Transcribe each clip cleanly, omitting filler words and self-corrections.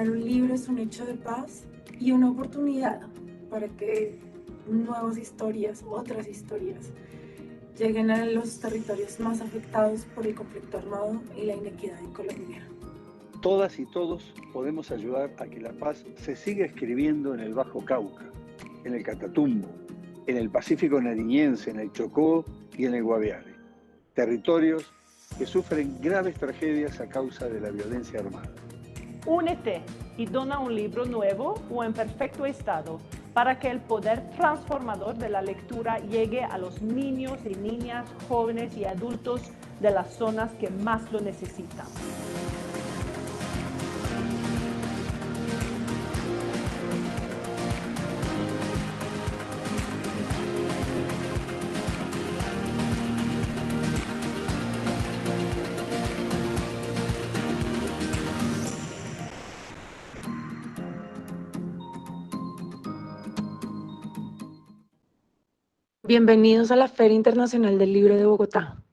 Coleccionar un libro es un hecho de paz y una oportunidad para que nuevas historias, otras historias, lleguen a los territorios más afectados por el conflicto armado y la inequidad en Colombia. Todas y todos podemos ayudar a que la paz se siga escribiendo en el Bajo Cauca, en el Catatumbo, en el Pacífico Nariñense, en el Chocó y en el Guaviare. Territorios que sufren graves tragedias a causa de la violencia armada. Únete y dona un libro nuevo o en perfecto estado para que el poder transformador de la lectura llegue a los niños y niñas, jóvenes y adultos de las zonas que más lo necesitan. Bienvenidos a la Feria Internacional del Libro de Bogotá.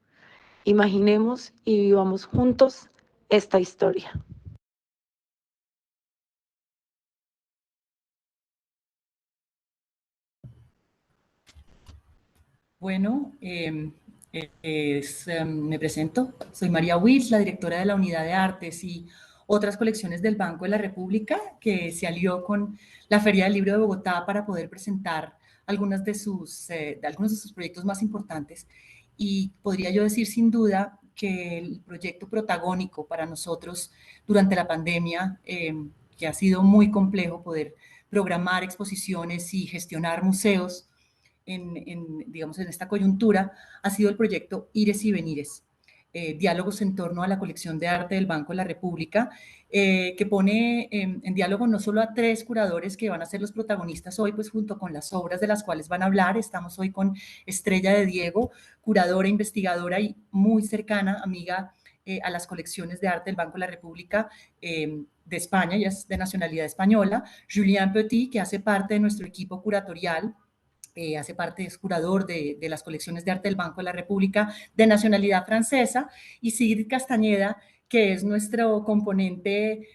Imaginemos y vivamos juntos esta historia. Bueno, me presento. Soy María Wills, la directora de la Unidad de Artes y otras colecciones del Banco de la República, que se alió con la Feria del Libro de Bogotá para poder presentar algunos de sus proyectos más importantes. Y podría yo decir sin duda que el proyecto protagónico para nosotros durante la pandemia, que ha sido muy complejo poder programar exposiciones y gestionar museos, digamos, en esta coyuntura, ha sido el proyecto Ires y Venires, diálogos en torno a la colección de arte del Banco de la República, que pone en diálogo no solo a 3 curadores que van a ser los protagonistas hoy, pues junto con las obras de las cuales van a hablar. Estamos hoy con Estrella de Diego, curadora, investigadora y muy cercana, amiga a las colecciones de arte del Banco de la República de España, ella es de nacionalidad española. Julien Petit, que hace parte de nuestro equipo curatorial, hace parte, es curador de las colecciones de arte del Banco de la República, de nacionalidad francesa, y Sigrid Castañeda, que es nuestro componente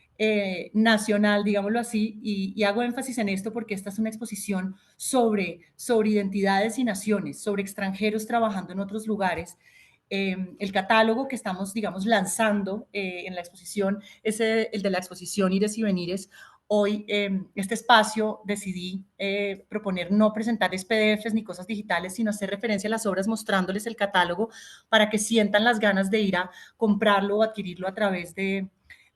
nacional, digámoslo así, y hago énfasis en esto porque esta es una exposición sobre identidades y naciones, sobre extranjeros trabajando en otros lugares. El catálogo que estamos, digamos, lanzando en la exposición es el de la exposición Ires y Venires. Hoy, este espacio, decidí proponer no presentarles PDFs ni cosas digitales, sino hacer referencia a las obras mostrándoles el catálogo para que sientan las ganas de ir a comprarlo o adquirirlo a través de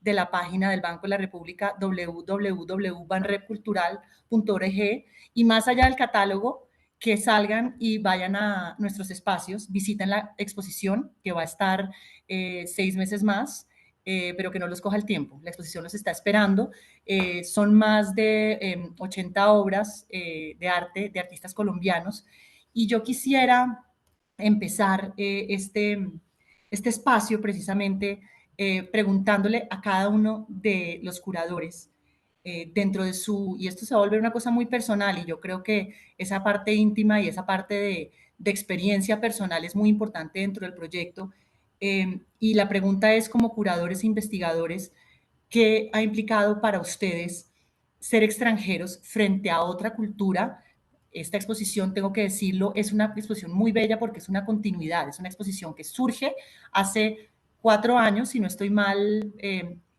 la página del Banco de la República, www.banrepcultural.org, y más allá del catálogo, que salgan y vayan a nuestros espacios, visiten la exposición que va a estar 6 meses más, pero que no los coja el tiempo. La exposición los está esperando. Son más de 80 obras de arte de artistas colombianos, y yo quisiera empezar este espacio precisamente preguntándole a cada uno de los curadores dentro de y esto se va a volver una cosa muy personal, y yo creo que esa parte íntima y esa parte de experiencia personal es muy importante dentro del proyecto. Y la pregunta es, como curadores e investigadores, ¿qué ha implicado para ustedes ser extranjeros frente a otra cultura? Esta exposición, tengo que decirlo, es una exposición muy bella porque es una continuidad, es una exposición que surge hace 4 años, si no estoy mal,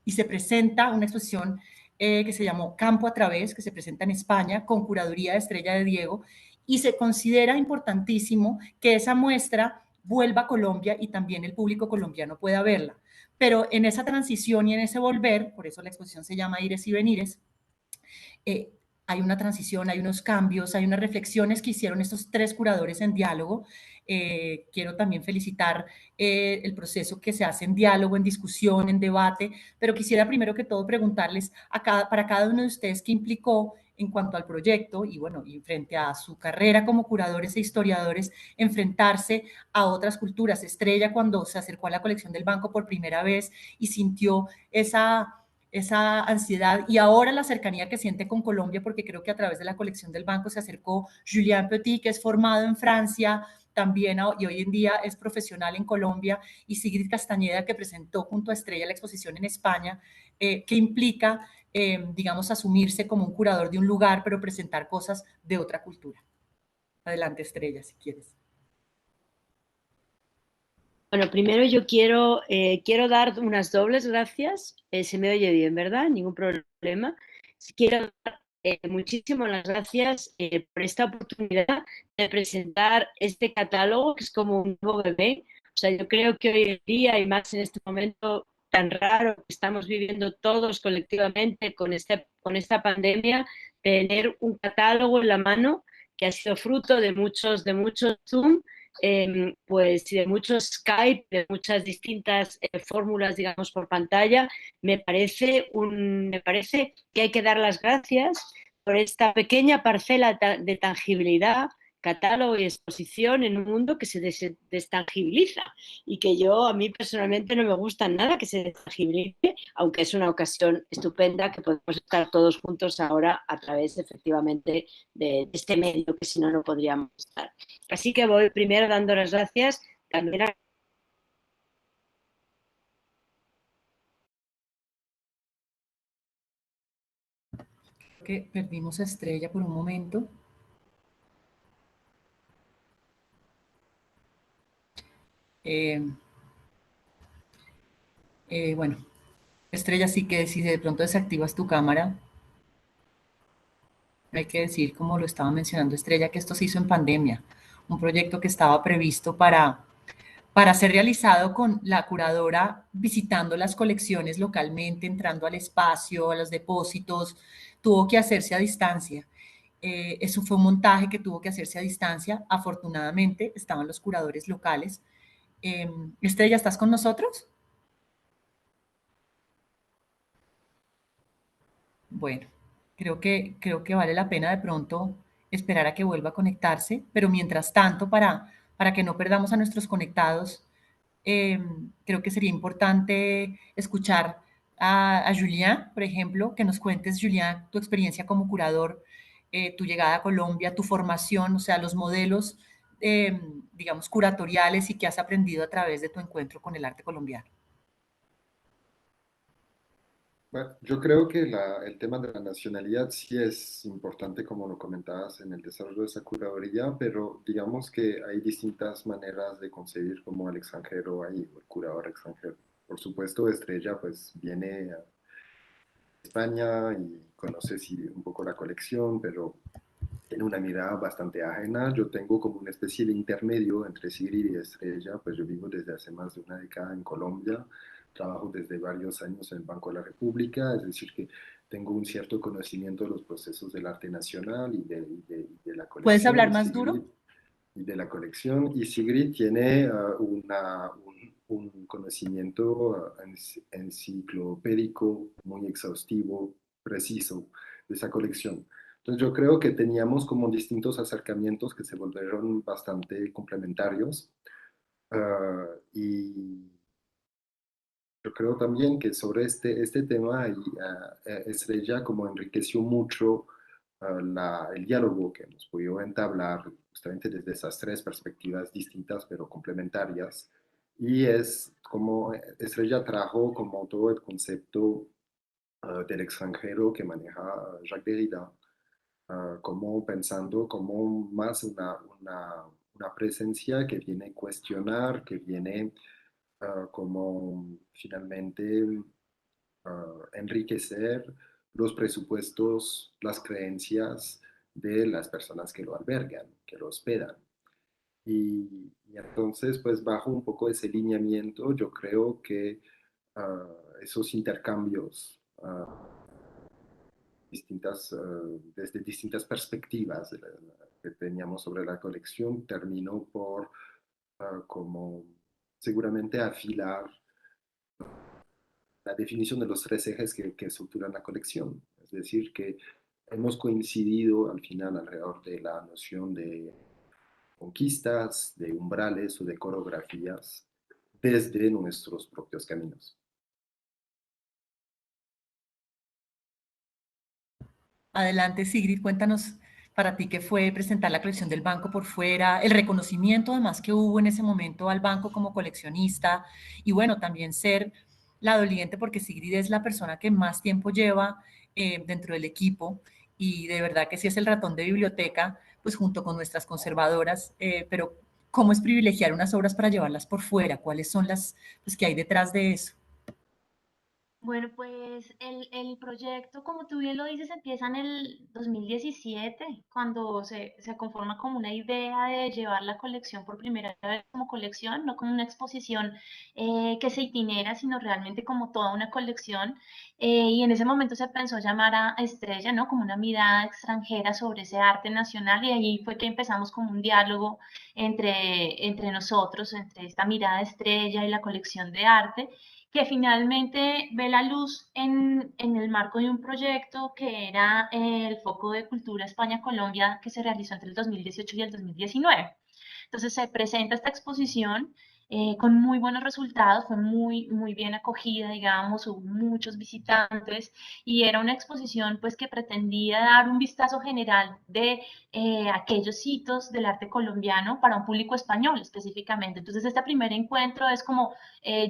y se presenta una exposición que se llamó Campo a Través, que se presenta en España con curaduría de Estrella de Diego, y se considera importantísimo que esa muestra vuelva a Colombia y también el público colombiano pueda verla. Pero en esa transición y en ese volver, por eso la exposición se llama Ires y Venires, hay una transición, hay unos cambios, hay unas reflexiones que hicieron estos 3 curadores en diálogo. Quiero también felicitar el proceso que se hace en diálogo, en discusión, en debate, pero quisiera primero que todo preguntarles para cada uno de ustedes qué implicó en cuanto al proyecto y, bueno, y frente a su carrera como curadores e historiadores, enfrentarse a otras culturas. Estrella, cuando se acercó a la colección del Banco por primera vez y sintió esa ansiedad, y ahora la cercanía que siente con Colombia, porque creo que a través de la colección del Banco se acercó Julien Petit, que es formado en Francia, también y hoy en día es profesional en Colombia, y Sigrid Castañeda, que presentó junto a Estrella la exposición en España, que implica, digamos, asumirse como un curador de un lugar, pero presentar cosas de otra cultura. Adelante, Estrella, si quieres. Bueno, primero yo quiero dar unas dobles gracias. Se me oye bien, ¿verdad? Ningún problema. Quiero dar muchísimas las gracias por esta oportunidad de presentar este catálogo, que es como un nuevo bebé. O sea, yo creo que hoy en día, y más en este momento tan raro que estamos viviendo todos colectivamente con esta pandemia, tener un catálogo en la mano que ha sido fruto de muchos Zoom, pues de muchos Skype, de muchas distintas fórmulas, digamos, por pantalla. Me parece que hay que dar las gracias por esta pequeña parcela de tangibilidad, catálogo y exposición en un mundo que se destangibiliza, y que a mí personalmente no me gusta nada que se destangibilice, aunque es una ocasión estupenda que podemos estar todos juntos ahora a través efectivamente de este medio, que si no, no podríamos estar. Así que voy primero dando las gracias también a... Creo que perdimos a Estrella por un momento. Bueno, Estrella, sí que si de pronto desactivas tu cámara, hay que decir, como lo estaba mencionando Estrella, que esto se hizo en pandemia, un proyecto que estaba previsto para ser realizado con la curadora visitando las colecciones localmente, entrando al espacio, a los depósitos, tuvo que hacerse a distancia. Eso fue un montaje que tuvo que hacerse a distancia. Afortunadamente estaban los curadores locales. Estrella, ¿estás con nosotros? Bueno, creo que vale la pena de pronto esperar a que vuelva a conectarse, pero mientras tanto, para que no perdamos a nuestros conectados, creo que sería importante escuchar a Julián, por ejemplo, que nos cuentes, Julián, tu experiencia como curador, tu llegada a Colombia, tu formación, o sea, los modelos, digamos, curatoriales, y que has aprendido a través de tu encuentro con el arte colombiano. Bueno, yo creo que el tema de la nacionalidad sí es importante, como lo comentabas, en el desarrollo de esa curaduría, pero digamos que hay distintas maneras de concebir como el extranjero ahí, o el curador extranjero. Por supuesto, Estrella pues viene a España y conoce sí, un poco la colección, pero tiene una mirada bastante ajena. Yo tengo como una especie de intermedio entre Sigrid y Estrella, pues yo vivo desde hace más de una década en Colombia, trabajo desde varios años en el Banco de la República, es decir, que tengo un cierto conocimiento de los procesos del arte nacional y de la ¿Puedes colección, hablar y más Sigrid, duro? y de la colección, y Sigrid tiene un conocimiento enciclopédico muy exhaustivo, preciso, de esa colección. Entonces yo creo que teníamos como distintos acercamientos que se volvieron bastante complementarios, y yo creo también que sobre este tema Estrella como enriqueció mucho el diálogo que hemos podido entablar justamente desde esas tres perspectivas distintas pero complementarias. Y es como Estrella trajo como todo el concepto del extranjero que maneja Jacques Derrida, como pensando como más una presencia que viene a cuestionar, que viene como finalmente enriquecer los presupuestos, las creencias de las personas que lo albergan, que lo hospedan. Y entonces, pues bajo un poco ese lineamiento, yo creo que esos intercambios desde distintas perspectivas que teníamos sobre la colección, terminó por como seguramente afilar la definición de los tres ejes que estructuran la colección. Es decir, que hemos coincidido al final alrededor de la noción de conquistas, de umbrales o de coreografías desde nuestros propios caminos. Adelante, Sigrid, cuéntanos para ti qué fue presentar la colección del banco por fuera, el reconocimiento además que hubo en ese momento al banco como coleccionista y bueno, también ser la doliente porque Sigrid es la persona que más tiempo lleva dentro del equipo y de verdad que sí es el ratón de biblioteca, pues junto con nuestras conservadoras, pero ¿cómo es privilegiar unas obras para llevarlas por fuera? ¿Cuáles son las, pues, que hay detrás de eso? Bueno, pues el proyecto, como tú bien lo dices, empieza en el 2017, cuando se conforma como una idea de llevar la colección por primera vez como colección, no como una exposición que se itinera, sino realmente como toda una colección. Y en ese momento se pensó llamar a Estrella, ¿no? Como una mirada extranjera sobre ese arte nacional, y ahí fue que empezamos como un diálogo entre nosotros, entre esta mirada Estrella y la colección de arte que finalmente ve la luz en el marco de un proyecto que era el Foco de Cultura España-Colombia que se realizó entre el 2018 y el 2019. Entonces se presenta esta exposición con muy buenos resultados, fue muy bien acogida, digamos, hubo muchos visitantes y era una exposición pues que pretendía dar un vistazo general de aquellos hitos del arte colombiano para un público español específicamente. Entonces este primer encuentro es como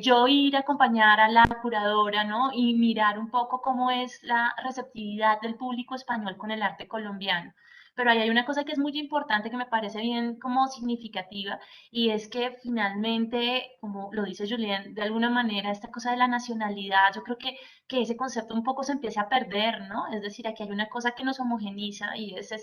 yo ir a acompañar a la curadora, ¿no? Y mirar un poco cómo es la receptividad del público español con el arte colombiano. Pero ahí hay una cosa que es muy importante que me parece bien como significativa y es que finalmente, como lo dice Julián, de alguna manera esta cosa de la nacionalidad, yo creo que ese concepto un poco se empieza a perder, ¿no? Es decir, aquí hay una cosa que nos homogeniza y es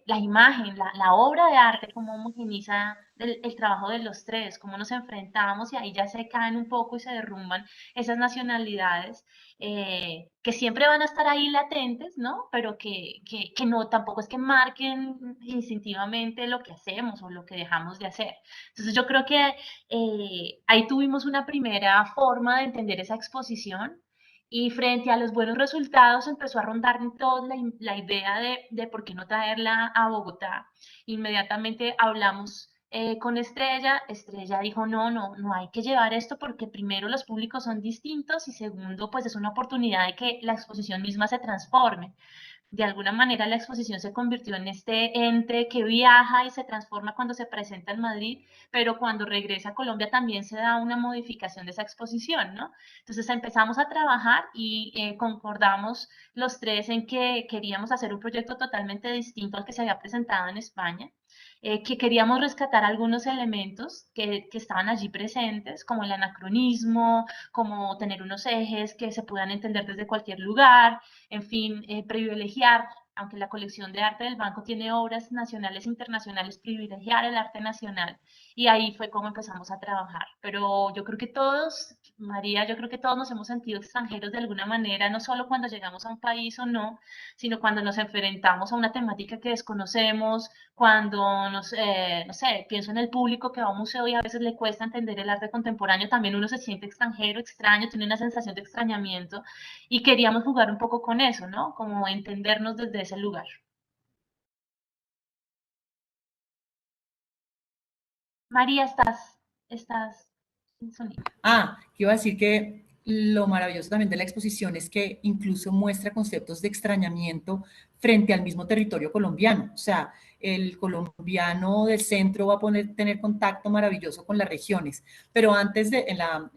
la imagen, la obra de arte, como homogeniza el trabajo de los tres, cómo nos enfrentamos y ahí ya se caen un poco y se derrumban esas nacionalidades que siempre van a estar ahí latentes, ¿no? Pero que no, tampoco es que marquen instintivamente lo que hacemos o lo que dejamos de hacer. Entonces yo creo que ahí tuvimos una primera forma de entender esa exposición y frente a los buenos resultados empezó a rondar en todos la idea de por qué no traerla a Bogotá. Inmediatamente hablamos con Estrella. Estrella dijo, no hay que llevar esto porque primero los públicos son distintos y segundo, pues es una oportunidad de que la exposición misma se transforme. De alguna manera la exposición se convirtió en este ente que viaja y se transforma cuando se presenta en Madrid, pero cuando regresa a Colombia también se da una modificación de esa exposición, ¿no? Entonces empezamos a trabajar y concordamos los tres en que queríamos hacer un proyecto totalmente distinto al que se había presentado en España, que queríamos rescatar algunos elementos que estaban allí presentes, como el anacronismo, como tener unos ejes que se puedan entender desde cualquier lugar, en fin, privilegiar, aunque la colección de arte del banco tiene obras nacionales e internacionales, privilegiar el arte nacional. Y ahí fue como empezamos a trabajar. Pero yo creo que todos, María, yo creo que todos nos hemos sentido extranjeros de alguna manera, no solo cuando llegamos a un país o no, sino cuando nos enfrentamos a una temática que desconocemos, cuando no sé, pienso en el público que va a un museo y a veces le cuesta entender el arte contemporáneo, también uno se siente extranjero, extraño, tiene una sensación de extrañamiento y queríamos jugar un poco con eso, ¿no? Como entendernos desde ese lugar. María, estás sin sonido. Ah, que iba a decir que lo maravilloso también de la exposición es que incluso muestra conceptos de extrañamiento frente al mismo territorio colombiano. O sea, el colombiano del centro va a tener contacto maravilloso con las regiones. Pero antes de,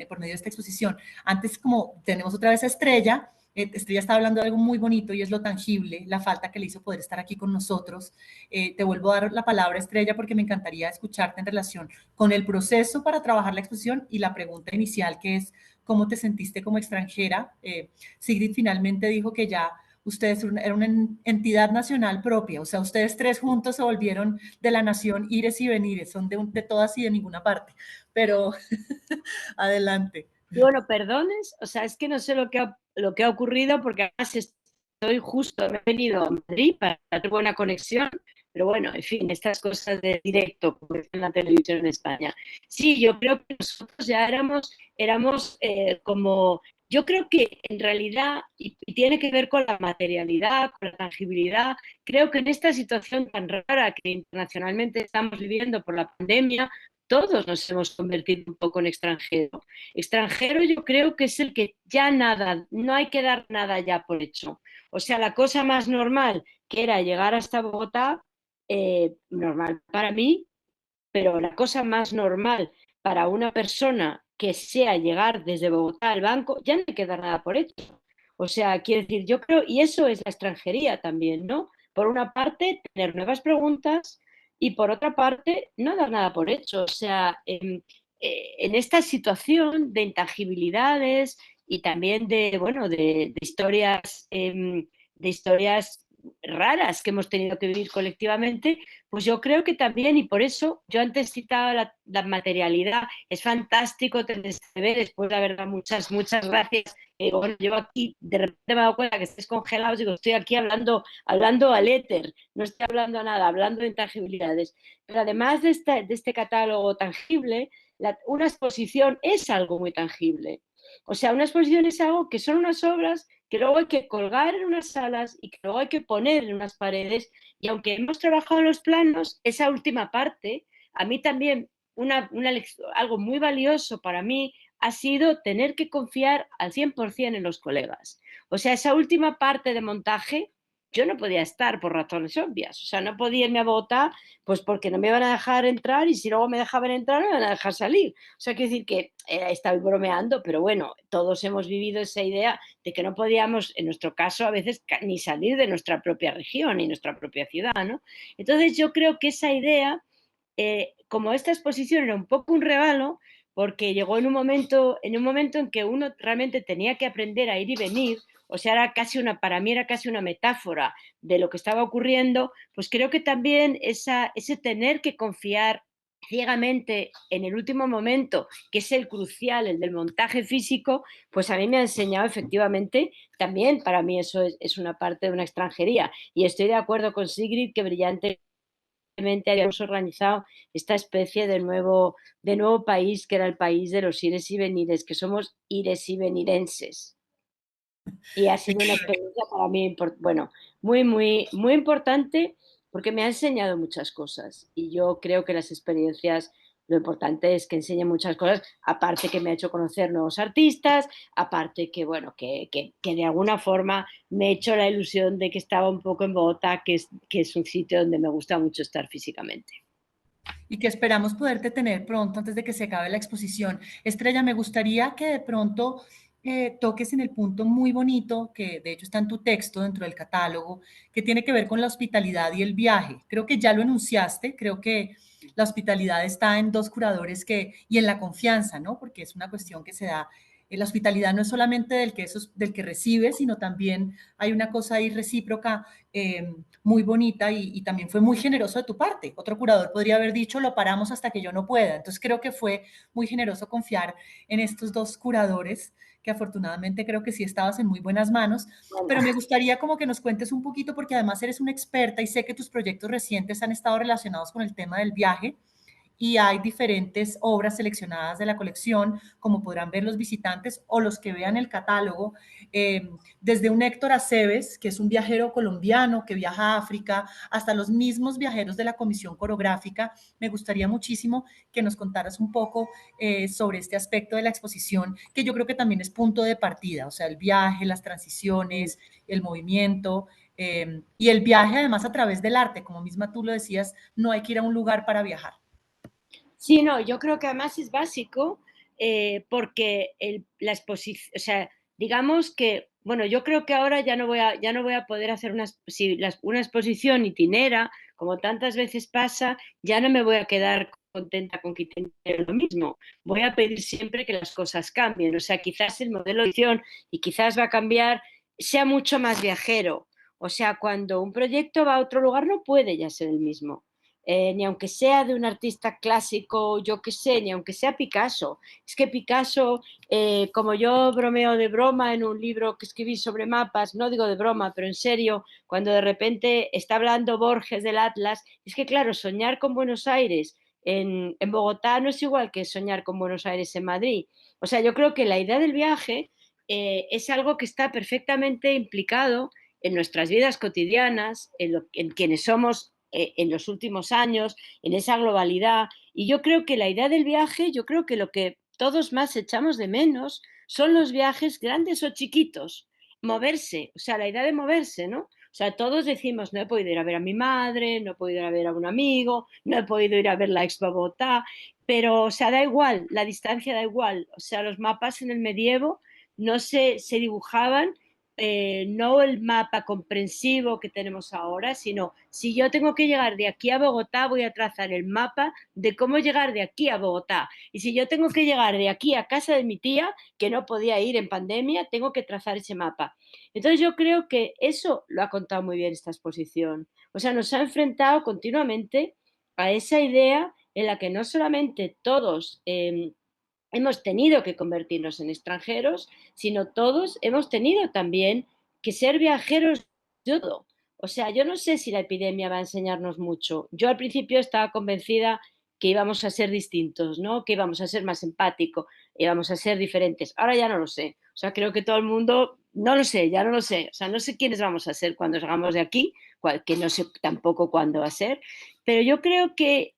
por medio de esta exposición, antes como tenemos otra vez a Estrella, Estrella está hablando de algo muy bonito y es lo tangible, la falta que le hizo poder estar aquí con nosotros. Te vuelvo a dar la palabra, Estrella, porque me encantaría escucharte en relación con el proceso para trabajar la exposición y la pregunta inicial que es, ¿cómo te sentiste como extranjera? Sigrid finalmente dijo que ya ustedes eran una entidad nacional propia, o sea, ustedes tres juntos se volvieron de la nación ires y venires, son de todas y de ninguna parte, pero adelante. Y bueno, perdones, o sea, es que no sé lo que ha ocurrido porque además estoy justo, he venido a Madrid para tener buena conexión, pero bueno, en fin, estas cosas de directo, como dicen en la televisión en España. Sí, yo creo que nosotros ya éramos como, yo creo que en realidad, y tiene que ver con la materialidad, con la tangibilidad, creo que en esta situación tan rara que internacionalmente estamos viviendo por la pandemia, todos nos hemos convertido un poco en extranjero. Extranjero yo creo que es el que ya nada, no hay que dar nada ya por hecho. O sea, la cosa más normal que era llegar hasta Bogotá, normal para mí, pero la cosa más normal para una persona que sea llegar desde Bogotá al banco, ya no hay que dar nada por hecho. O sea, quiero decir, yo creo, y eso es la extranjería también, ¿no? Por una parte, tener nuevas preguntas y por otra parte, no dar nada por hecho. O sea, en esta situación de intangibilidades y también de, bueno, de historias raras que hemos tenido que vivir colectivamente, pues yo creo que también, y por eso yo antes citaba la materialidad, es fantástico tener este ver, después la verdad, muchas gracias. Bueno, yo aquí de repente me he dado cuenta que estáis congelados, digo, estoy aquí hablando al éter, no estoy hablando a nada, hablando de intangibilidades. Pero además de este catálogo tangible, una exposición es algo muy tangible. O sea, una exposición es algo que son unas obras que luego hay que colgar en unas salas y que luego hay que poner en unas paredes. Y aunque hemos trabajado en los planos, esa última parte, a mí también algo muy valioso para mí ha sido tener que confiar al 100% en los colegas. O sea, esa última parte de montaje, yo no podía estar por razones obvias. O sea, no podía irme a Bogotá, pues porque no me iban a dejar entrar y si luego me dejaban entrar, no me iban a dejar salir. O sea, quiero decir que estaba bromeando, pero bueno, todos hemos vivido esa idea de que no podíamos, en nuestro caso, a veces ni salir de nuestra propia región ni nuestra propia ciudad, ¿no? Entonces yo creo que esa idea, como esta exposición era un poco un regalo, porque llegó en un momento en que uno realmente tenía que aprender a ir y venir, o sea, para mí era casi una metáfora de lo que estaba ocurriendo, pues creo que también ese tener que confiar ciegamente en el último momento, que es el crucial, el del montaje físico, pues a mí me ha enseñado efectivamente, también para mí eso es una parte de una extranjería. Y estoy de acuerdo con Sigrid que brillantemente habíamos organizado esta especie de nuevo país, que era el país de los ires y venires, que somos ires y venirenses. Y ha sido una experiencia para mí, bueno, muy importante porque me ha enseñado muchas cosas. Y yo creo que las experiencias, lo importante es que enseñen muchas cosas, aparte que me ha hecho conocer nuevos artistas, aparte que, bueno, que de alguna forma me he hecho la ilusión de que estaba un poco en Bogotá, que es un sitio donde me gusta mucho estar físicamente. Y que esperamos poderte tener pronto antes de que se acabe la exposición. Estrella, me gustaría que de pronto toques en el punto muy bonito, que de hecho está en tu texto dentro del catálogo, que tiene que ver con la hospitalidad y el viaje. Creo que ya lo enunciaste, creo que la hospitalidad está en dos curadores y en la confianza, ¿no? Porque es una cuestión que se da. La hospitalidad no es solamente del que recibe, sino también hay una cosa ahí recíproca muy bonita y también fue muy generoso de tu parte. Otro curador podría haber dicho, lo paramos hasta que yo no pueda. Entonces creo que fue muy generoso confiar en estos dos curadores, que afortunadamente creo que sí estabas en muy buenas manos, Bueno, pero me gustaría como que nos cuentes un poquito, porque además eres una experta y sé que tus proyectos recientes han estado relacionados con el tema del viaje y hay diferentes obras seleccionadas de la colección, como podrán ver los visitantes o los que vean el catálogo, desde un Héctor Aceves, que es un viajero colombiano que viaja a África, hasta los mismos viajeros de la Comisión Coreográfica. Me gustaría muchísimo que nos contaras un poco sobre este aspecto de la exposición, que yo creo que también es punto de partida, o sea, el viaje, las transiciones, el movimiento, y el viaje además a través del arte, como misma tú lo decías, no hay que ir a un lugar para viajar. sí, no, yo creo que además es básico porque la exposición, o sea, digamos que, bueno, yo creo que ahora ya no voy a poder hacer una exposición itinera, como tantas veces pasa, ya no me voy a quedar contenta con que itinere lo mismo. Voy a pedir siempre que las cosas cambien, o sea, quizás el modelo de edición y quizás va a cambiar, sea mucho más viajero. O sea, cuando un proyecto va a otro lugar no puede ya ser el mismo. Ni aunque sea de un artista clásico, yo qué sé, ni aunque sea Picasso. Es que Picasso, como yo bromeo de broma en un libro que escribí sobre mapas, no digo de broma, pero en serio, cuando de repente está hablando Borges del Atlas, es que claro, soñar con Buenos Aires en Bogotá no es igual que soñar con Buenos Aires en Madrid. O sea, yo creo que la idea del viaje es algo que está perfectamente implicado en nuestras vidas cotidianas, en quienes somos en los últimos años, en esa globalidad, Y yo creo que la idea del viaje, yo creo que lo que todos más echamos de menos son los viajes grandes o chiquitos, moverse, o sea, la idea de moverse, ¿no? O sea, todos decimos, no he podido ir a ver a mi madre, no he podido ir a ver a un amigo, no he podido ir a ver la Expo Bogotá, pero, o sea, da igual, la distancia da igual. O sea, los mapas en el medievo no se dibujaban, no el mapa comprensivo que tenemos ahora, sino si yo tengo que llegar de aquí a Bogotá, voy a trazar el mapa de cómo llegar de aquí a Bogotá. Y si yo tengo que llegar de aquí a casa de mi tía, que no podía ir en pandemia, tengo que trazar ese mapa. Entonces yo creo que eso lo ha contado muy bien esta exposición. O sea, nos ha enfrentado continuamente a esa idea en la que no solamente todos hemos tenido que convertirnos en extranjeros, sino todos hemos tenido también que ser viajeros de todo. O sea, yo no sé si la epidemia va a enseñarnos mucho. Yo al principio estaba convencida que íbamos a ser distintos, ¿no? Que íbamos a ser más empáticos, íbamos a ser diferentes. Ahora ya no lo sé. O sea, creo que todo el mundo, no lo sé, ya no lo sé. O sea, no sé quiénes vamos a ser cuando salgamos de aquí, que no sé tampoco cuándo va a ser, pero yo creo que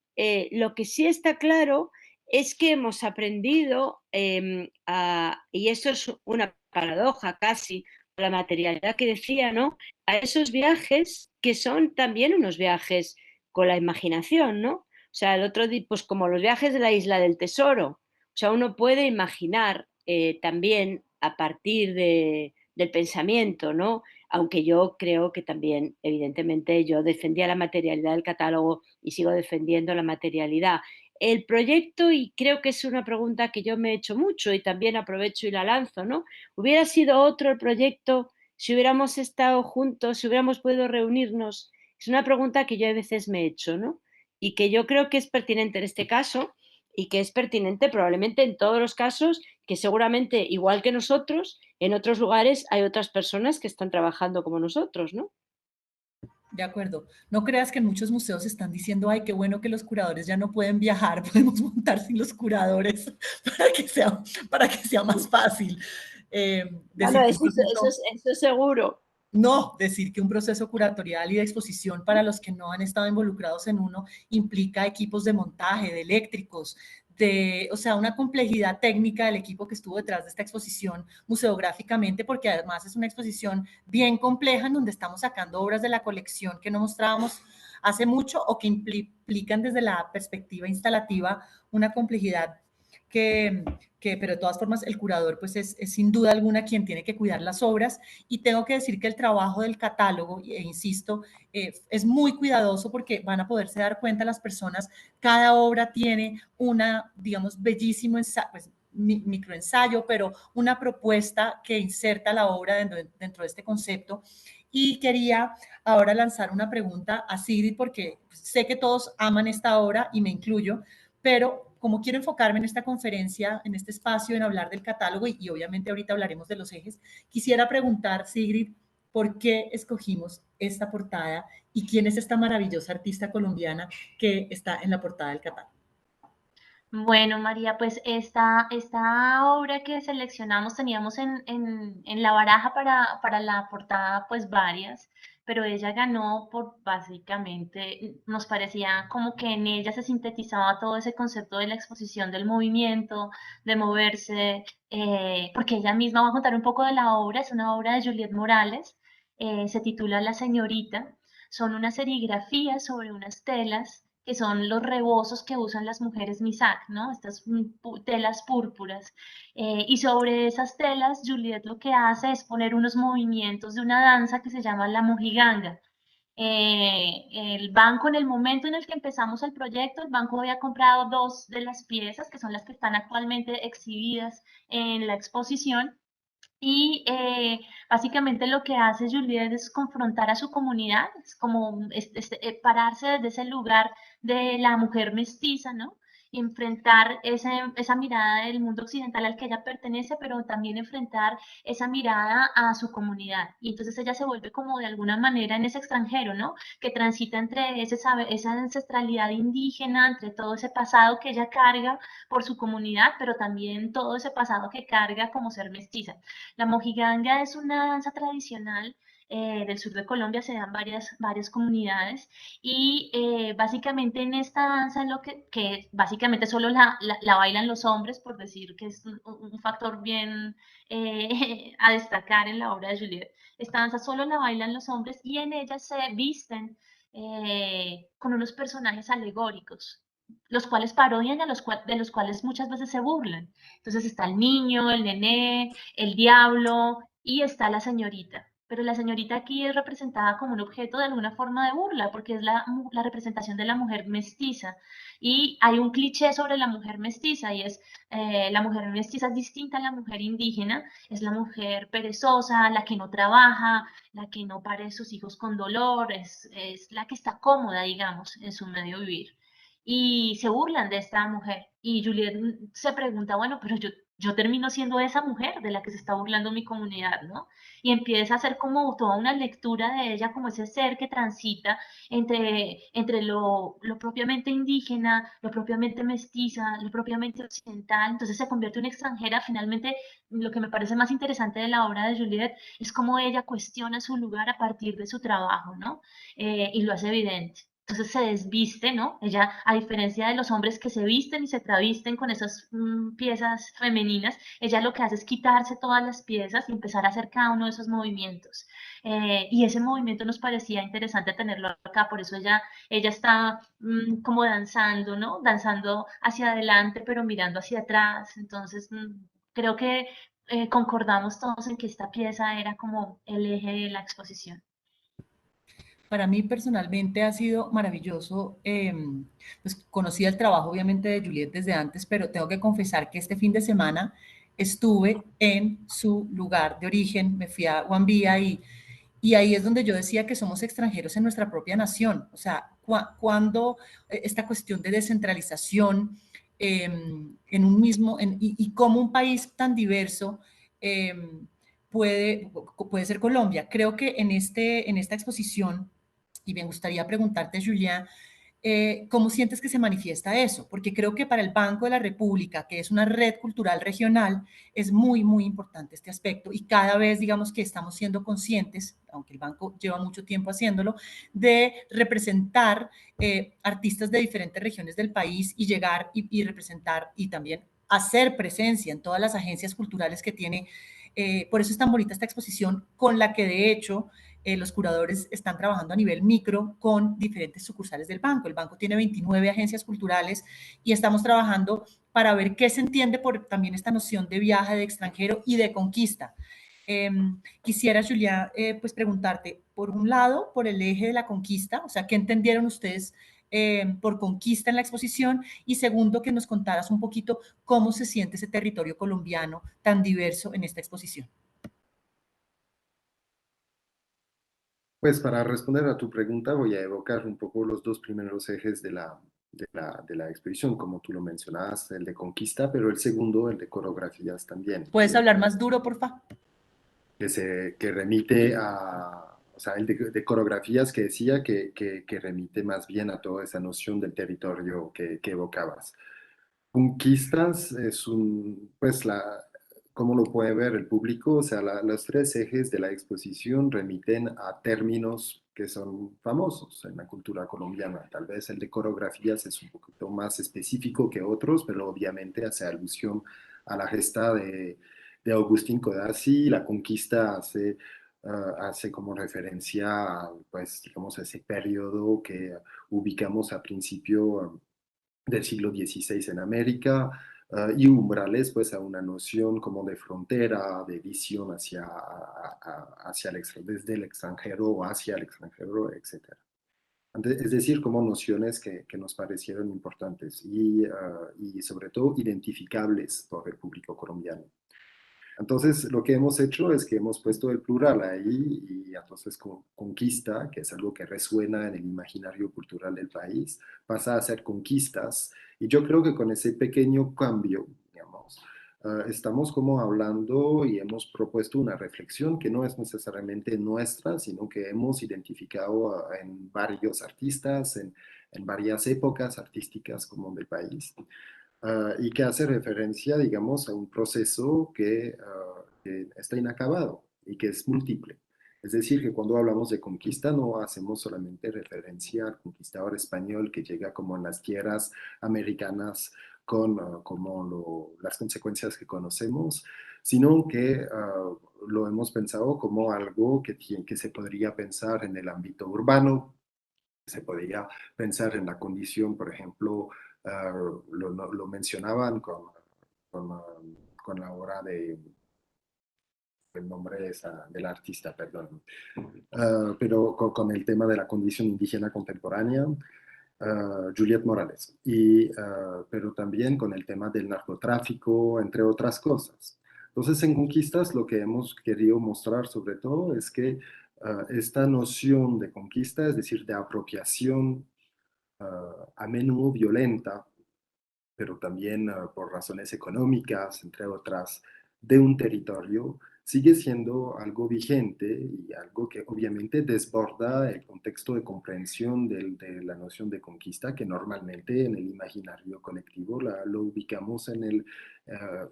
lo que sí está claro es que hemos aprendido, y eso es una paradoja casi, la materialidad que decía, ¿no? A esos viajes que son también unos viajes con la imaginación, ¿no? O sea, el otro día, pues como los viajes de la isla del tesoro, o sea, uno puede imaginar también a partir del pensamiento, ¿no? Aunque yo creo que también, evidentemente, yo defendía la materialidad del catálogo y sigo defendiendo la materialidad. El proyecto, y creo que es una pregunta que yo me he hecho mucho y también aprovecho y la lanzo, ¿no? ¿Hubiera sido otro el proyecto si hubiéramos estado juntos, si hubiéramos podido reunirnos? Es una pregunta que yo a veces me he hecho, ¿no? Y que yo creo que es pertinente en este caso y que es pertinente probablemente en todos los casos, que seguramente, igual que nosotros, en otros lugares hay otras personas que están trabajando como nosotros, ¿no? De acuerdo. No creas que en muchos museos están diciendo, ay, qué bueno que los curadores ya no pueden viajar, podemos montar sin los curadores para que sea más fácil. Bueno, Decir que un eso, proceso eso seguro. No, decir que un proceso curatorial y de exposición para los que no han estado involucrados en uno implica equipos de montaje, de eléctricos, o sea, una complejidad técnica del equipo que estuvo detrás de esta exposición museográficamente, porque además es una exposición bien compleja en donde estamos sacando obras de la colección que no mostrábamos hace mucho o que implican desde la perspectiva instalativa una complejidad que, pero de todas formas el curador pues es sin duda alguna quien tiene que cuidar las obras y tengo que decir que el trabajo del catálogo, e insisto, es muy cuidadoso porque van a poderse dar cuenta las personas, cada obra tiene una, digamos, bellísimo pues, microensayo, pero una propuesta que inserta la obra dentro de este concepto. Y quería ahora lanzar una pregunta a Sigrid porque sé que todos aman esta obra y me incluyo, pero como quiero enfocarme en esta conferencia, en este espacio, en hablar del catálogo y obviamente ahorita hablaremos de los ejes, quisiera preguntar, Sigrid, ¿por qué escogimos esta portada y quién es esta maravillosa artista colombiana que está en la portada del catálogo? Bueno, María, pues esta obra que seleccionamos teníamos en la baraja para la portada pues varias, pero ella ganó por básicamente, nos parecía como que en ella se sintetizaba todo ese concepto de la exposición del movimiento, de moverse, porque ella misma va a contar un poco de la obra, es una obra de Juliette Morales, se titula La Señorita, son unas serigrafías sobre unas telas que son los rebozos que usan las mujeres misak, ¿no? Estas telas púrpuras. Y sobre esas telas, Juliet lo que hace es poner unos movimientos de una danza que se llama la mojiganga. El banco, en el momento en el que empezamos el proyecto, el banco había comprado dos de las piezas, que son las que están actualmente exhibidas en la exposición, y básicamente lo que hace Juliet es confrontar a su comunidad, es como pararse desde ese lugar de la mujer mestiza, ¿no? Y enfrentar esa mirada del mundo occidental al que ella pertenece, pero también enfrentar esa mirada a su comunidad. Y entonces ella se vuelve como de alguna manera en ese extranjero, ¿no? Que transita entre esa ancestralidad indígena, entre todo ese pasado que ella carga por su comunidad, pero también todo ese pasado que carga como ser mestiza. La mojiganga es una danza tradicional del sur de Colombia, se dan varias comunidades y básicamente en esta danza lo que básicamente solo la bailan los hombres, por decir que es un factor bien a destacar en la obra de Juliet. Esta danza solo la bailan los hombres y en ella se visten con unos personajes alegóricos, los cuales parodian y de los cuales muchas veces se burlan. Entonces está el niño, el nené, el diablo y está la señorita. Pero la señorita aquí es representada como un objeto de alguna forma de burla, porque es la representación de la mujer mestiza. Y hay un cliché sobre la mujer mestiza, y es la mujer mestiza es distinta a la mujer indígena, es la mujer perezosa, la que no trabaja, la que no pare a sus hijos con dolor, es la que está cómoda, digamos, en su medio vivir. Y se burlan de esta mujer. Y Juliet se pregunta, bueno, pero yo termino siendo esa mujer de la que se está burlando mi comunidad, ¿no? Y empieza a hacer como toda una lectura de ella, como ese ser que transita entre lo propiamente indígena, lo propiamente mestiza, lo propiamente occidental. Entonces se convierte en una extranjera. Finalmente, lo que me parece más interesante de la obra de Juliet es cómo ella cuestiona su lugar a partir de su trabajo, ¿no? Y lo hace evidente. Entonces se desviste, ¿no? Ella, a diferencia de los hombres que se visten y se travisten con esas piezas femeninas, ella lo que hace es quitarse todas las piezas y empezar a hacer cada uno de esos movimientos. Y ese movimiento nos parecía interesante tenerlo acá, por eso ella está como danzando, ¿no? Danzando hacia adelante, pero mirando hacia atrás. Entonces, creo que concordamos todos en que esta pieza era como el eje de la exposición. Para mí personalmente ha sido maravilloso, pues conocía el trabajo obviamente de Juliet desde antes, pero tengo que confesar que este fin de semana estuve en su lugar de origen, me fui a Guambía y ahí es donde yo decía que somos extranjeros en nuestra propia nación, o sea, cuando esta cuestión de descentralización en un mismo, y cómo un país tan diverso puede ser Colombia. Creo que en esta exposición, y me gustaría preguntarte, Julián, ¿cómo sientes que se manifiesta eso? Porque creo que para el Banco de la República, que es una red cultural regional, es muy, muy importante este aspecto y cada vez, digamos que estamos siendo conscientes, aunque el banco lleva mucho tiempo haciéndolo, de representar artistas de diferentes regiones del país y llegar y representar y también hacer presencia en todas las agencias culturales que tiene. Por eso es tan bonita esta exposición con la que de hecho los curadores están trabajando a nivel micro con diferentes sucursales del banco. El banco tiene 29 agencias culturales y estamos trabajando para ver qué se entiende por también esta noción de viaje de extranjero y de conquista. Quisiera, Julia, pues preguntarte, por un lado, por el eje de la conquista, o sea, ¿qué entendieron ustedes por conquista en la exposición? Y segundo, que nos contaras un poquito cómo se siente ese territorio colombiano tan diverso en esta exposición. Pues para responder a tu pregunta voy a evocar un poco los dos primeros ejes de la exposición, como tú lo mencionabas, el de conquista, pero el segundo, el de coreografías también, ¿Puedes hablar más duro, por favor? que remite o sea, el de coreografías que decía que remite más bien a toda esa noción del territorio que evocabas. Conquistas es pues ¿cómo lo puede ver el público? O sea, los tres ejes de la exposición remiten a términos que son famosos en la cultura colombiana. Tal vez el de coreografías es un poquito más específico que otros, pero obviamente hace alusión a la gesta de Agustín Codazzi. La conquista hace como referencia a, pues, digamos, a ese periodo que ubicamos a principio del siglo XVI en América, y umbrales, pues a una noción como de frontera, de visión hacia desde el extranjero o hacia el extranjero, etc. Es decir, como nociones que nos parecieron importantes y sobre todo identificables por el público colombiano. Entonces, lo que hemos hecho es que hemos puesto el plural ahí y entonces conquista, que es algo que resuena en el imaginario cultural del país, pasa a ser conquistas. Y yo creo que con ese pequeño cambio, digamos, estamos como hablando y hemos propuesto una reflexión que no es necesariamente nuestra, sino que hemos identificado en varios artistas, en varias épocas artísticas como del país. Y que hace referencia, digamos, a un proceso que está inacabado y que es múltiple. Es decir, que cuando hablamos de conquista no hacemos solamente referencia al conquistador español que llega como en las tierras americanas con las consecuencias que conocemos, sino que lo hemos pensado como algo que se podría pensar en el ámbito urbano, se podría pensar en la condición, por ejemplo, lo mencionaban con, con la obra de, el nombre es, del artista, perdón, pero con el tema de la condición indígena contemporánea, Juliette Morales, pero también con el tema del narcotráfico, entre otras cosas. Entonces, en Conquistas lo que hemos querido mostrar sobre todo es que esta noción de conquista, es decir, de apropiación a menudo violenta, pero también por razones económicas, entre otras, de un territorio, sigue siendo algo vigente y algo que obviamente desborda el contexto de comprensión de la noción de conquista, que normalmente en el imaginario colectivo lo ubicamos en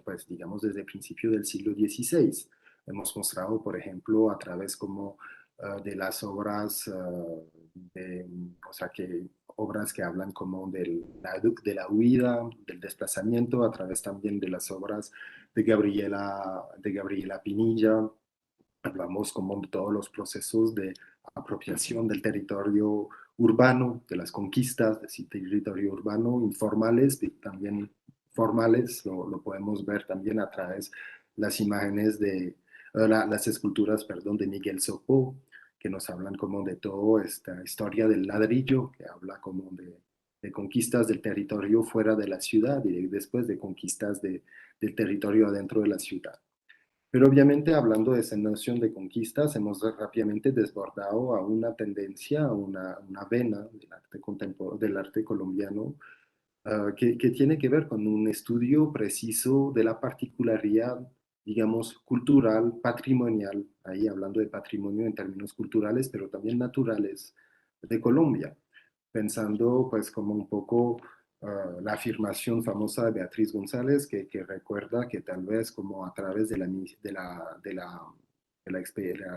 pues digamos, desde el principio del siglo XVI. Hemos mostrado, por ejemplo, a través como de las obras, o sea, obras que hablan como de la huida, del desplazamiento, a través también de las obras de Gabriela Pinilla. Hablamos como de todos los procesos de apropiación del territorio urbano, de las conquistas de ese territorio urbano, informales y también formales. Lo podemos ver también a través de las imágenes las esculturas, perdón, de Miguel Sopó, que nos hablan como de toda esta historia del ladrillo, que habla como de conquistas del territorio fuera de la ciudad y después de conquistas del territorio adentro de la ciudad. Pero obviamente hablando de esa noción de conquistas, hemos rápidamente desbordado a una tendencia, a una vena del arte del arte colombiano, que tiene que ver con un estudio preciso de la particularidad, digamos, cultural, patrimonial, ahí hablando de patrimonio en términos culturales, pero también naturales, de Colombia, pensando pues como un poco la afirmación famosa de Beatriz González, que recuerda que tal vez como a través de la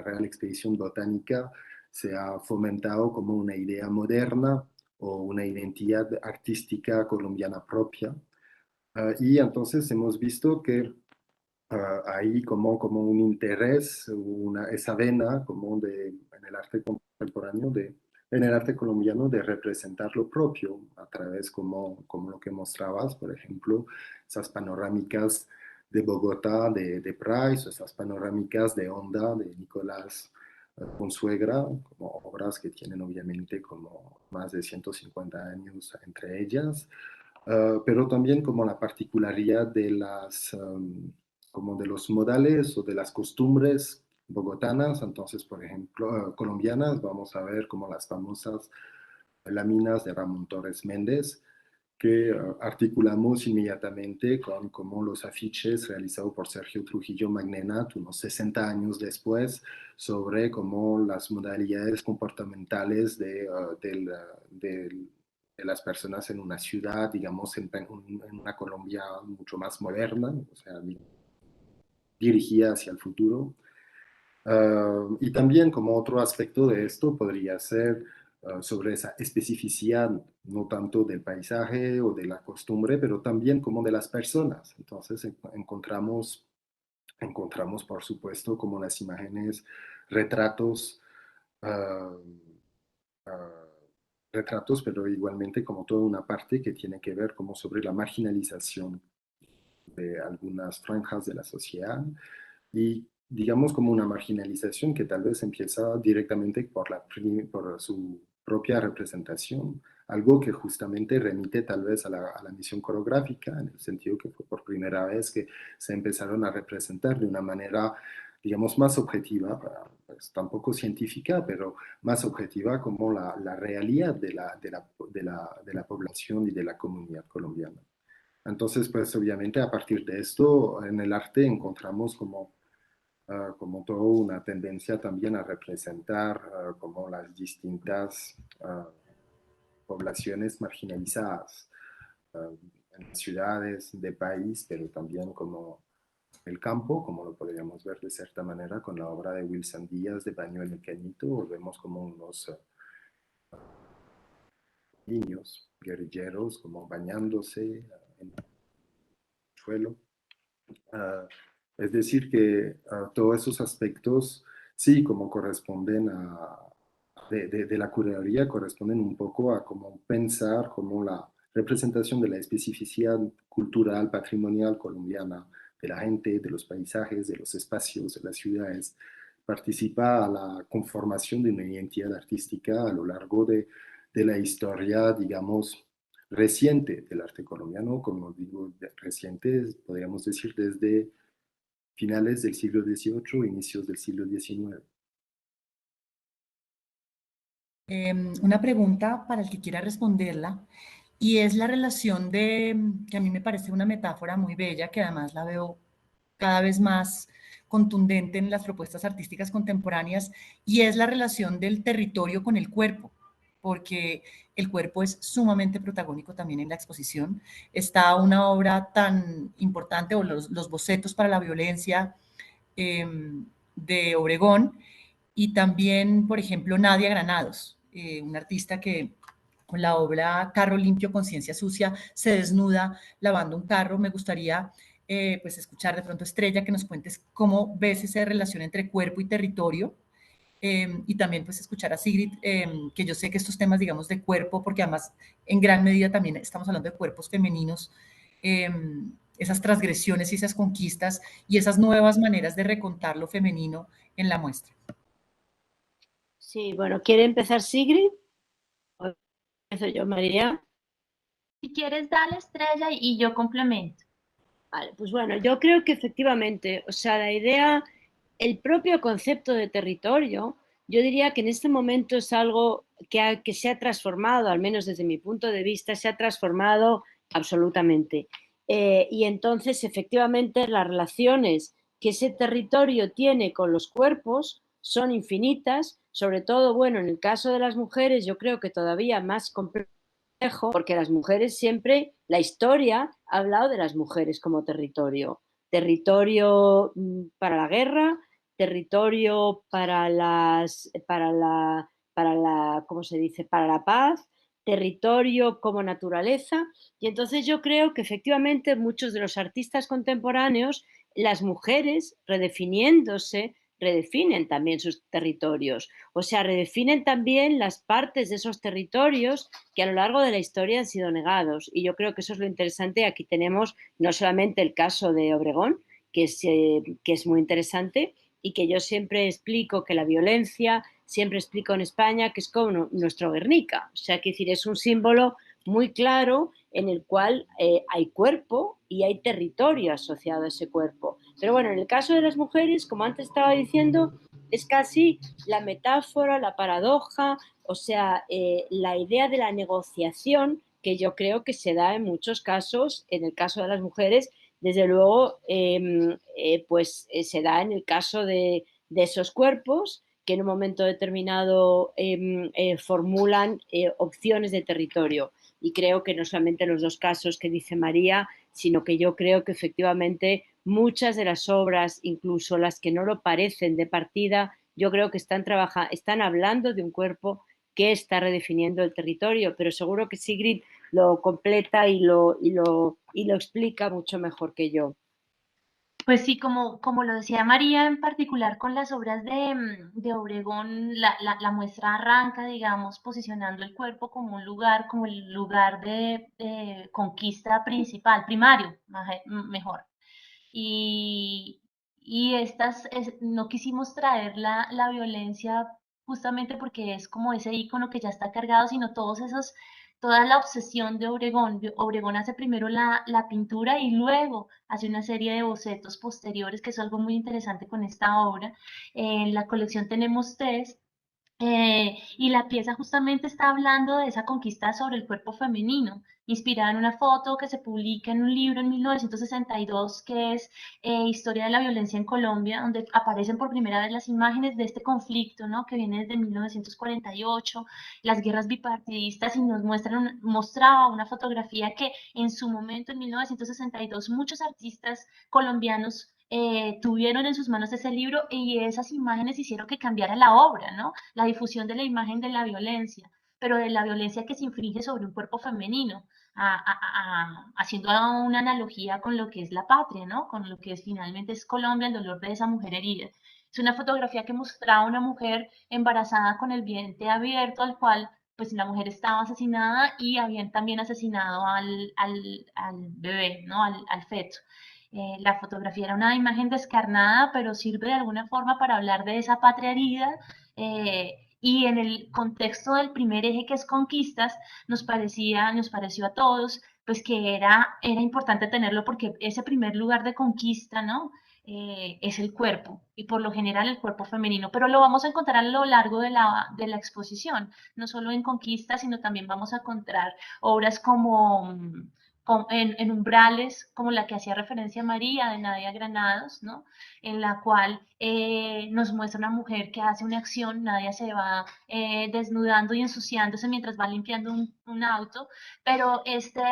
Real Expedición Botánica se ha fomentado como una idea moderna o una identidad artística colombiana propia. Y entonces hemos visto que hay como un interés, esa vena como en el arte contemporáneo, en el arte colombiano, de representar lo propio a través como lo que mostrabas, por ejemplo, esas panorámicas de Bogotá, de Price, o esas panorámicas de Honda, de Nicolás Consuegra, como obras que tienen obviamente como más de 150 años entre ellas, pero también como la particularidad de como de los modales o de las costumbres bogotanas. Entonces, por ejemplo, colombianas, vamos a ver como las famosas láminas de Ramón Torres Méndez, que articulamos inmediatamente con como los afiches realizados por Sergio Trujillo Magnenat unos 60 años después, sobre como las modalidades comportamentales de las personas en una ciudad, digamos, en una Colombia mucho más moderna, o sea, dirigida hacia el futuro. Y también como otro aspecto de esto podría ser sobre esa especificidad, no tanto del paisaje o de la costumbre, pero también como de las personas. Entonces encontramos por supuesto como las imágenes, retratos, uh, uh, retratos, pero igualmente como toda una parte que tiene que ver como sobre la marginalización de algunas franjas de la sociedad y digamos como una marginalización que tal vez empieza directamente por su propia representación, algo que justamente remite tal vez a la misión coreográfica, en el sentido que fue por primera vez que se empezaron a representar de una manera, digamos, más objetiva, pues, tampoco científica, pero más objetiva como la realidad de la población y de la comunidad colombiana. Entonces, pues obviamente a partir de esto, en el arte encontramos como toda una tendencia también a representar como las distintas poblaciones marginalizadas en ciudades de país, pero también como el campo, como lo podríamos ver de cierta manera con la obra de Wilson Díaz de Baño en el Cañito, o vemos como unos niños guerrilleros como bañándose en el suelo. Es decir, que todos esos aspectos, sí, como corresponden de la curaduría, corresponden un poco a cómo pensar, como la representación de la especificidad cultural, patrimonial colombiana, de la gente, de los paisajes, de los espacios, de las ciudades, participa a la conformación de una identidad artística a lo largo de la historia, digamos, reciente del arte colombiano, como digo, reciente, podríamos decir desde finales del siglo XVIII, inicios del siglo XIX. Una pregunta para el que quiera responderla, y es la relación que a mí me parece una metáfora muy bella, que además la veo cada vez más contundente en las propuestas artísticas contemporáneas, y es la relación del territorio con el cuerpo, porque el cuerpo es sumamente protagónico también en la exposición. Está una obra tan importante, o los bocetos para la violencia de Obregón, y también, por ejemplo, Nadia Granados, una artista que con la obra Carro Limpio, Conciencia Sucia se desnuda lavando un carro. Me gustaría pues escuchar de pronto, Estrella, que nos cuentes cómo ves esa relación entre cuerpo y territorio, y también pues escuchar a Sigrid, que yo sé que estos temas, digamos, de cuerpo, porque además en gran medida también estamos hablando de cuerpos femeninos, eh, esas transgresiones y esas conquistas y esas nuevas maneras de recontar lo femenino en la muestra. Sí, bueno, ¿quiere empezar Sigrid? ¿O empiezo yo, María? Si quieres, dale, Estrella, y yo complemento. Vale, pues bueno, yo creo que efectivamente, o sea, la idea, el propio concepto de territorio, yo diría que en este momento es algo que se ha transformado, al menos desde mi punto de vista, se ha transformado absolutamente. Y entonces, efectivamente, las relaciones que ese territorio tiene con los cuerpos son infinitas, sobre todo, bueno, en el caso de las mujeres, yo creo que todavía más complejo, porque las mujeres siempre, la historia ha hablado de las mujeres como territorio. Territorio para la guerra, territorio ¿cómo se dice? Para la paz, territorio como naturaleza. Y entonces yo creo que efectivamente muchos de los artistas contemporáneos, las mujeres redefiniéndose, redefinen también sus territorios. O sea, redefinen también las partes de esos territorios que a lo largo de la historia han sido negados. Y yo creo que eso es lo interesante. Aquí tenemos no solamente el caso de Obregón, que es muy interesante y que yo siempre explico que la violencia, siempre explico en España que es como nuestro Guernica. O sea, que decir, es un símbolo muy claro en el cual hay cuerpo y hay territorio asociado a ese cuerpo. Pero bueno, en el caso de las mujeres, como antes estaba diciendo, es casi la metáfora, la paradoja, o sea, la idea de la negociación que yo creo que se da en muchos casos, en el caso de las mujeres, desde luego, se da en el caso de esos cuerpos que en un momento determinado formulan opciones de territorio. Y creo que no solamente los dos casos que dice María, sino que yo creo que efectivamente muchas de las obras, incluso las que no lo parecen de partida, yo creo que están hablando de un cuerpo que está redefiniendo el territorio, pero seguro que Sigrid lo completa y lo explica mucho mejor que yo. Pues sí, como lo decía María, en particular con las obras de Obregón, la muestra arranca, digamos, posicionando el cuerpo como un lugar, como el lugar de conquista principal, primario, mejor. Y, no quisimos traer la violencia justamente porque es como ese icono que ya está cargado, sino toda la obsesión de Obregón. Obregón hace primero la pintura y luego hace una serie de bocetos posteriores, que es algo muy interesante con esta obra. En la colección tenemos tres. Y la pieza justamente está hablando de esa conquista sobre el cuerpo femenino, inspirada en una foto que se publica en un libro en 1962, que es Historia de la violencia en Colombia, donde aparecen por primera vez las imágenes de este conflicto, ¿no? Que viene desde 1948, las guerras bipartidistas, y mostraba una fotografía que en su momento, en 1962, muchos artistas colombianos tuvieron en sus manos ese libro y esas imágenes hicieron que cambiara la obra, ¿no? La difusión de la imagen de la violencia, pero de la violencia que se infringe sobre un cuerpo femenino, haciendo una analogía con lo que es la patria, ¿no? Con lo que es, finalmente es Colombia, el dolor de esa mujer herida. Es una fotografía que mostraba a una mujer embarazada con el vientre abierto, al cual pues la mujer estaba asesinada y habían también asesinado al bebé, ¿no? Al feto. La fotografía era una imagen descarnada, pero sirve de alguna forma para hablar de esa patria herida. Y en el contexto del primer eje, que es conquistas, nos pareció a todos, pues que era importante tenerlo, porque ese primer lugar de conquista, ¿no? Es el cuerpo, y por lo general el cuerpo femenino, pero lo vamos a encontrar a lo largo de la exposición, no solo en conquistas, sino también vamos a encontrar obras como en umbrales, como la que hacía referencia María, de Nadia Granados, ¿no? En la cual nos muestra una mujer que hace una acción, Nadia se va desnudando y ensuciándose mientras va limpiando un auto, pero este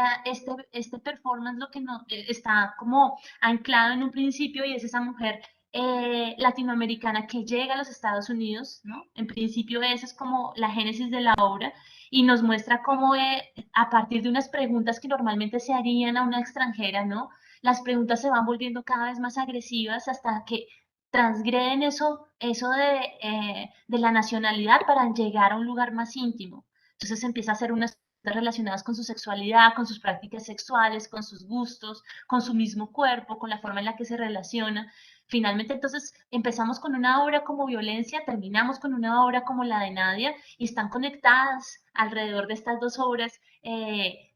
performance lo que no, está como anclado en un principio, y es esa mujer latinoamericana que llega a los Estados Unidos, ¿no? En principio esa es como la génesis de la obra, y nos muestra cómo a partir de unas preguntas que normalmente se harían a una extranjera, ¿no? Las preguntas se van volviendo cada vez más agresivas hasta que transgreden eso de la nacionalidad para llegar a un lugar más íntimo. Entonces empieza a hacer unas preguntas relacionadas con su sexualidad, con sus prácticas sexuales, con sus gustos, con su mismo cuerpo, con la forma en la que se relaciona. Finalmente, entonces, empezamos con una obra como Violencia, terminamos con una obra como la de Nadia, y están conectadas alrededor de estas dos obras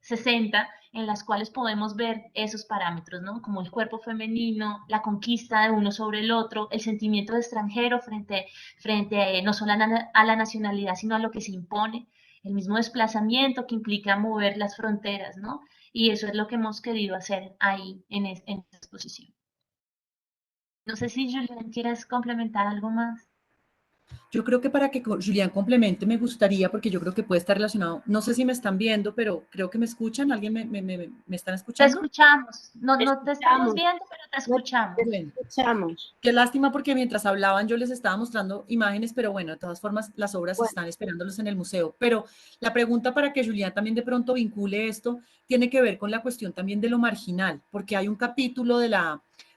60, en las cuales podemos ver esos parámetros, ¿no? Como el cuerpo femenino, la conquista de uno sobre el otro, el sentimiento de extranjero frente no solo a la nacionalidad, sino a lo que se impone, el mismo desplazamiento que implica mover las fronteras, ¿no? Y eso es lo que hemos querido hacer ahí en esta exposición. No sé si Julián quieres complementar algo más. Yo creo que para que Julián complemente me gustaría, porque yo creo que puede estar relacionado, no sé si me están viendo, pero creo que me escuchan, ¿alguien me están Te escuchando? escuchamos. No, Te no te estamos escuchamos, viendo, pero te te escuchamos. Bueno, escuchamos. qué lástima porque mientras hablaban yo les estaba mostrando imágenes, pero bueno, de todas formas las obras Bueno, están esperándolos en el museo. Pero la pregunta para que Julián también de pronto vincule esto tiene que ver con la cuestión también de lo marginal, porque hay un capítulo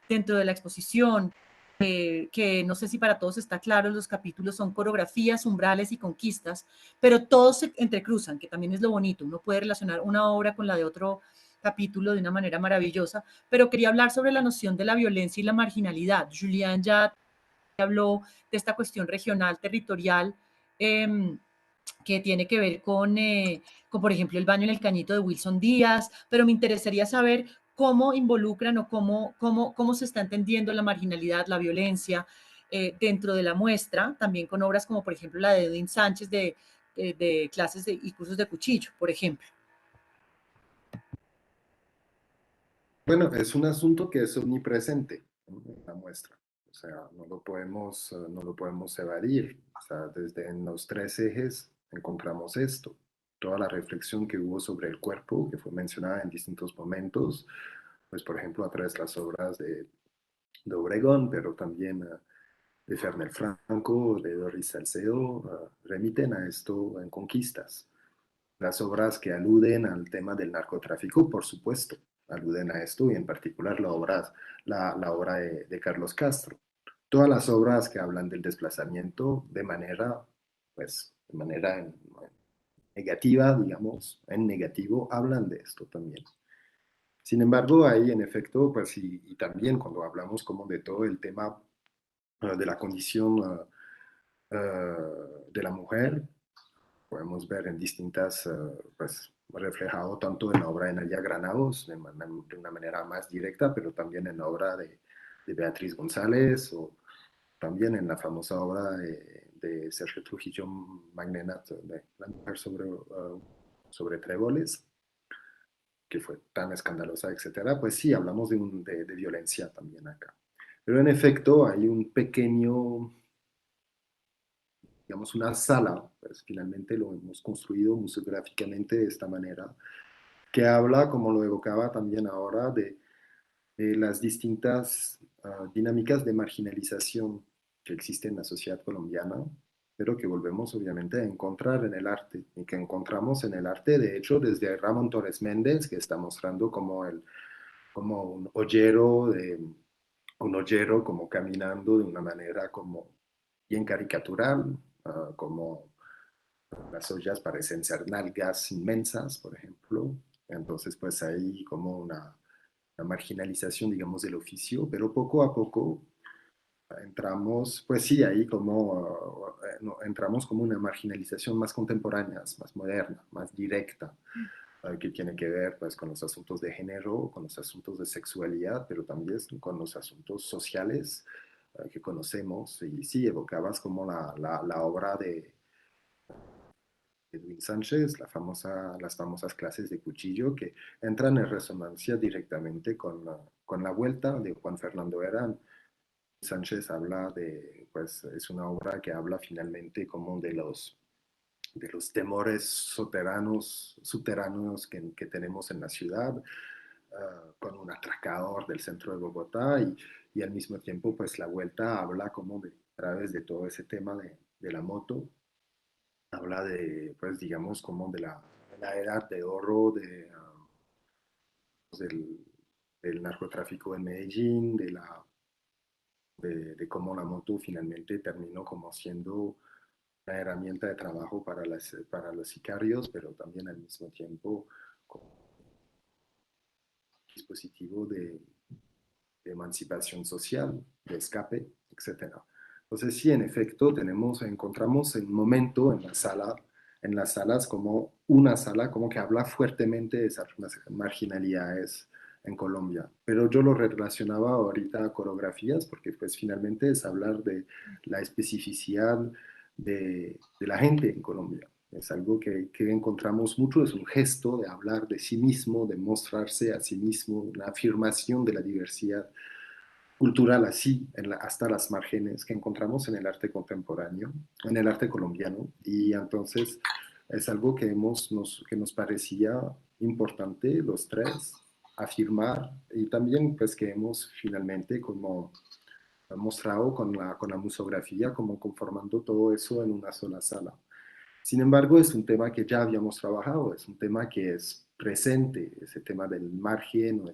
dentro de la exposición que no sé si para todos está claro, los capítulos son coreografías, umbrales y conquistas, pero todos se entrecruzan, que también es lo bonito, uno puede relacionar una obra con la de otro capítulo de una manera maravillosa, pero quería hablar sobre la noción de la violencia y la marginalidad. Julián ya habló de esta cuestión regional, territorial, que tiene que ver con, por ejemplo, el baño en el cañito de Wilson Díaz, pero me interesaría saber cómo involucran o cómo se está entendiendo la marginalidad, la violencia dentro de la muestra, también con obras como, por ejemplo, la de Edwin Sánchez de clases y cursos de cuchillo, por ejemplo. Bueno, es un asunto que es omnipresente, ¿no? En la muestra. O sea, no lo podemos evadir. O sea, desde en los tres ejes encontramos esto. Toda la reflexión que hubo sobre el cuerpo, que fue mencionada en distintos momentos, pues por ejemplo a través de las obras de Obregón, pero también de Fernel Franco, de Doris Salcedo, remiten a esto en Conquistas. Las obras que aluden al tema del narcotráfico, por supuesto, aluden a esto, y en particular la obra de Carlos Castro. Todas las obras que hablan del desplazamiento de manera negativa, digamos, en negativo, hablan de esto también. Sin embargo, ahí en efecto, pues y también cuando hablamos como de todo el tema de la condición de la mujer, podemos ver en distintas, pues reflejado tanto en la obra de Nadia Granados de una manera más directa, pero también en la obra de Beatriz González, o también en la famosa obra de Sergio Trujillo Magnenat, de La mujer sobre tréboles, que fue tan escandalosa, etcétera. Pues sí, hablamos de violencia también acá. Pero en efecto hay un pequeño, digamos, una sala, pues finalmente lo hemos construido museográficamente de esta manera, que habla, como lo evocaba también ahora, de las distintas dinámicas de marginalización que existen en la sociedad colombiana, pero que volvemos obviamente a encontrar en el arte, y que encontramos en el arte, de hecho, desde Ramón Torres Méndez, que está mostrando como un ollero como caminando de una manera como bien caricatural, como las ollas parecen ser nalgas inmensas, por ejemplo. Entonces, pues hay como una marginalización, digamos, del oficio, pero poco a poco entramos, pues sí, ahí como, no, entramos como una marginalización más contemporánea, más moderna, más directa, que tiene que ver pues con los asuntos de género, con los asuntos de sexualidad, pero también con los asuntos sociales que conocemos. Y sí, evocabas como la obra de Edwin Sánchez, las famosas clases de cuchillo que entran en resonancia directamente con la vuelta de Juan Fernando Herrán. Sánchez habla pues es una obra que habla finalmente como de los temores subterráneos que tenemos en la ciudad, con un atracador del centro de Bogotá y al mismo tiempo pues la vuelta habla como a través de todo ese tema de la moto, habla pues digamos como de la edad de oro del narcotráfico en Medellín, de cómo la moto finalmente terminó como siendo una herramienta de trabajo para los sicarios, pero también al mismo tiempo como dispositivo de emancipación social, de escape, etcétera. Entonces sí, en efecto, encontramos en un momento en las salas como una sala como que habla fuertemente de esas marginalidades en Colombia. Pero yo lo relacionaba ahorita a coreografías porque pues finalmente es hablar de la especificidad de la gente en Colombia. Es algo que encontramos mucho, es un gesto de hablar de sí mismo, de mostrarse a sí mismo, una afirmación de la diversidad cultural así, hasta las márgenes que encontramos en el arte contemporáneo, en el arte colombiano. Y entonces es algo que nos parecía importante los tres afirmar y también pues que hemos finalmente como mostrado con la musografía, como conformando todo eso en una sola sala. Sin embargo, es un tema que ya habíamos trabajado, es un tema que es presente, ese tema del margen,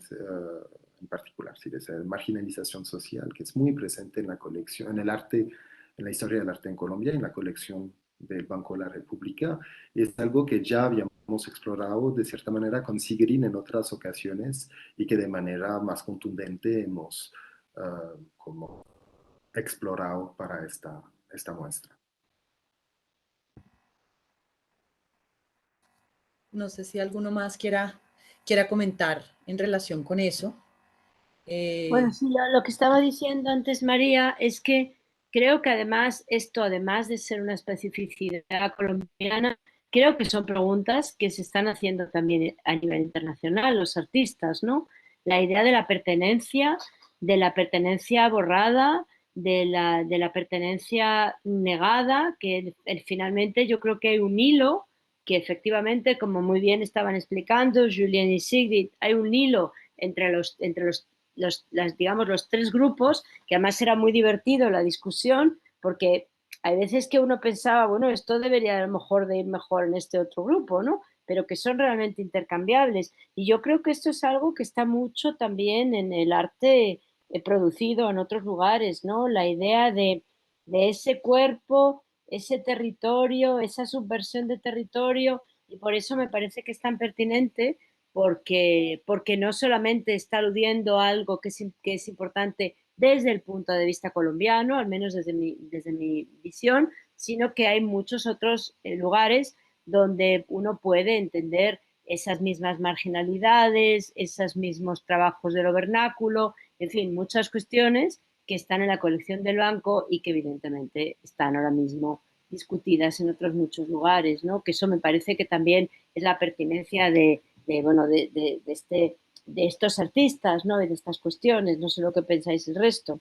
en particular, sí, de esa marginalización social, que es muy presente en la colección, en el arte, en la historia del arte en Colombia, en la colección del Banco de la República, y es algo que ya habíamos explorado de cierta manera con Sigrid en otras ocasiones y que de manera más contundente hemos como explorado para esta muestra. No sé si alguno más quiera comentar en relación con eso. Bueno, sí, lo que estaba diciendo antes María es que creo que además esto, además de ser una especificidad colombiana, creo que son preguntas que se están haciendo también a nivel internacional los artistas, ¿no? La idea de la pertenencia borrada, de la pertenencia negada, que finalmente yo creo que hay un hilo que efectivamente, como muy bien estaban explicando Julien y Sigrid, hay un hilo digamos, los tres grupos, que además era muy divertido la discusión, porque hay veces que uno pensaba, bueno, esto debería a lo mejor de ir mejor en este otro grupo, ¿no? Pero que son realmente intercambiables. Y yo creo que esto es algo que está mucho también en el arte producido en otros lugares, ¿no? La idea de ese cuerpo, ese territorio, esa subversión de territorio, y por eso me parece que es tan pertinente porque no solamente está aludiendo a algo que es importante desde el punto de vista colombiano, al menos desde mi visión, sino que hay muchos otros lugares donde uno puede entender esas mismas marginalidades, esos mismos trabajos de lo vernáculo, en fin, muchas cuestiones que están en la colección del banco y que evidentemente están ahora mismo discutidas en otros muchos lugares, ¿no? Que eso me parece que también es la pertinencia bueno, de estos artistas, ¿no? Y de estas cuestiones. No sé lo que pensáis el resto.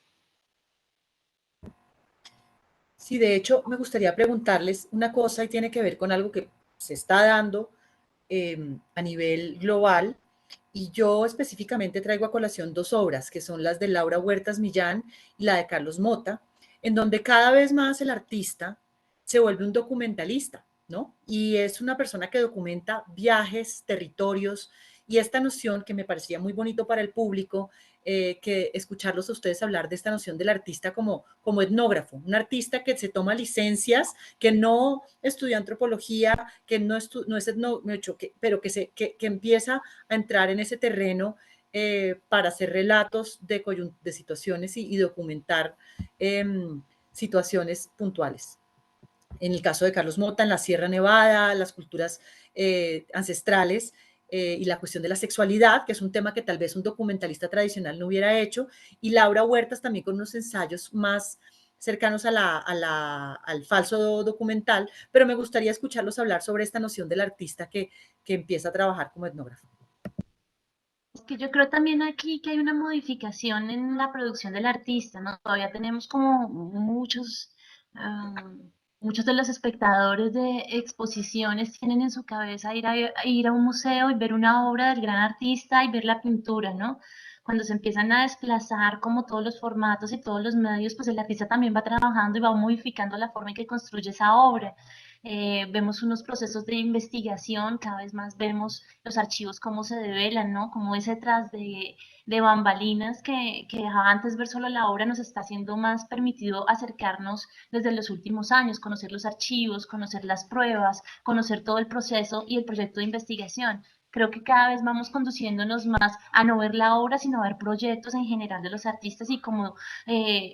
Sí, de hecho, me gustaría preguntarles una cosa y tiene que ver con algo que se está dando a nivel global Y yo específicamente traigo a colación dos obras, que son las de Laura Huertas Millán y la de Carlos Mota, en donde cada vez más el artista se vuelve un documentalista, ¿no? Y es una persona que documenta viajes, territorios, y esta noción que me parecía muy bonito para el público, que escucharlos a ustedes hablar de esta noción del artista como etnógrafo, un artista que se toma licencias, que no estudió antropología, que no es etnógrafo, pero que empieza a entrar en ese terreno para hacer relatos de situaciones y documentar eh, situaciones puntuales. En el caso de Carlos Mota, en la Sierra Nevada, las culturas ancestrales y la cuestión de la sexualidad, que es un tema que tal vez un documentalista tradicional no hubiera hecho, y Laura Huertas también con unos ensayos más cercanos al falso documental, pero me gustaría escucharlos hablar sobre esta noción del artista que empieza a trabajar como etnógrafo. Es que yo creo también aquí que hay una modificación en la producción del artista, ¿no? Todavía tenemos como muchos de los espectadores de exposiciones tienen en su cabeza ir a un museo y ver una obra del gran artista y ver la pintura, ¿no? Cuando se empiezan a desplazar como todos los formatos y todos los medios, pues el artista también va trabajando y va modificando la forma en que construye esa obra. Vemos unos procesos de investigación, cada vez más vemos los archivos cómo se develan, ¿no? Como ese tras de bambalinas que dejaba antes ver solo la obra nos está haciendo más permitido acercarnos desde los últimos años, conocer los archivos, conocer las pruebas, conocer todo el proceso y el proyecto de investigación. Creo que cada vez vamos conduciéndonos más a no ver la obra, sino a ver proyectos en general de los artistas y como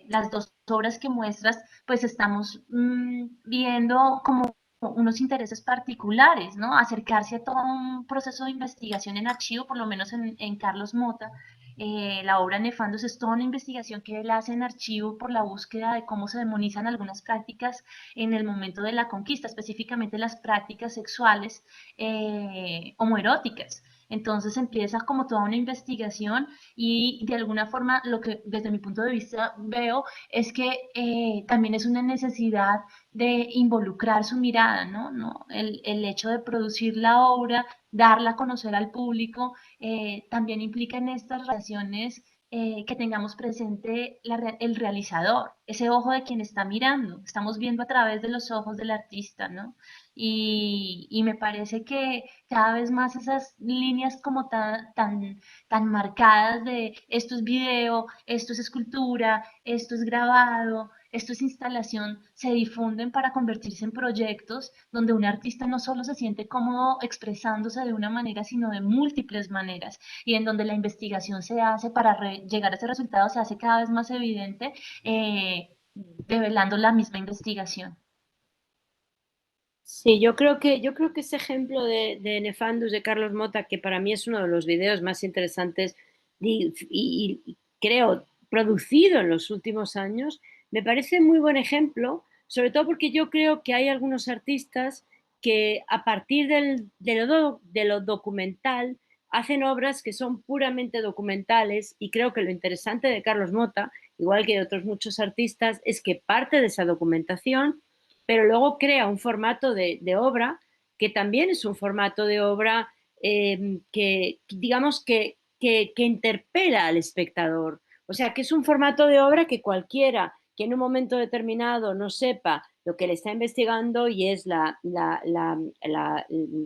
las dos obras que muestras, pues estamos viendo como unos intereses particulares, ¿no? Acercarse a todo un proceso de investigación en archivo, por lo menos en Carlos Mota. La obra Nefandos es toda una investigación que él hace en archivo por la búsqueda de cómo se demonizan algunas prácticas en el momento de la conquista, específicamente las prácticas sexuales homoeróticas. Entonces empieza como toda una investigación y de alguna forma lo que desde mi punto de vista veo es que también es una necesidad de involucrar su mirada, ¿no? ¿No? El hecho de producir la obra, darla a conocer al público, también implica en estas relaciones que tengamos presente el realizador, ese ojo de quien está mirando. Estamos viendo a través de los ojos del artista, ¿no? Y me parece que cada vez más esas líneas como tan marcadas de esto es video, esto es escultura, esto es grabado, esto es instalación, se difunden para convertirse en proyectos donde un artista no solo se siente cómodo expresándose de una manera, sino de múltiples maneras, y en donde la investigación se hace para llegar a ese resultado, se hace cada vez más evidente, develando la misma investigación. Sí, yo creo que ese ejemplo de Nefandus de Carlos Mota, que para mí es uno de los videos más interesantes y creo producido en los últimos años, me parece muy buen ejemplo, sobre todo porque yo creo que hay algunos artistas que a partir de lo documental hacen obras que son puramente documentales y creo que lo interesante de Carlos Mota, igual que de otros muchos artistas, es que parte de esa documentación pero luego crea un formato de obra que también es un formato de obra que digamos que interpela al espectador. O sea, que es un formato de obra que cualquiera que en un momento determinado no sepa lo que le está investigando y es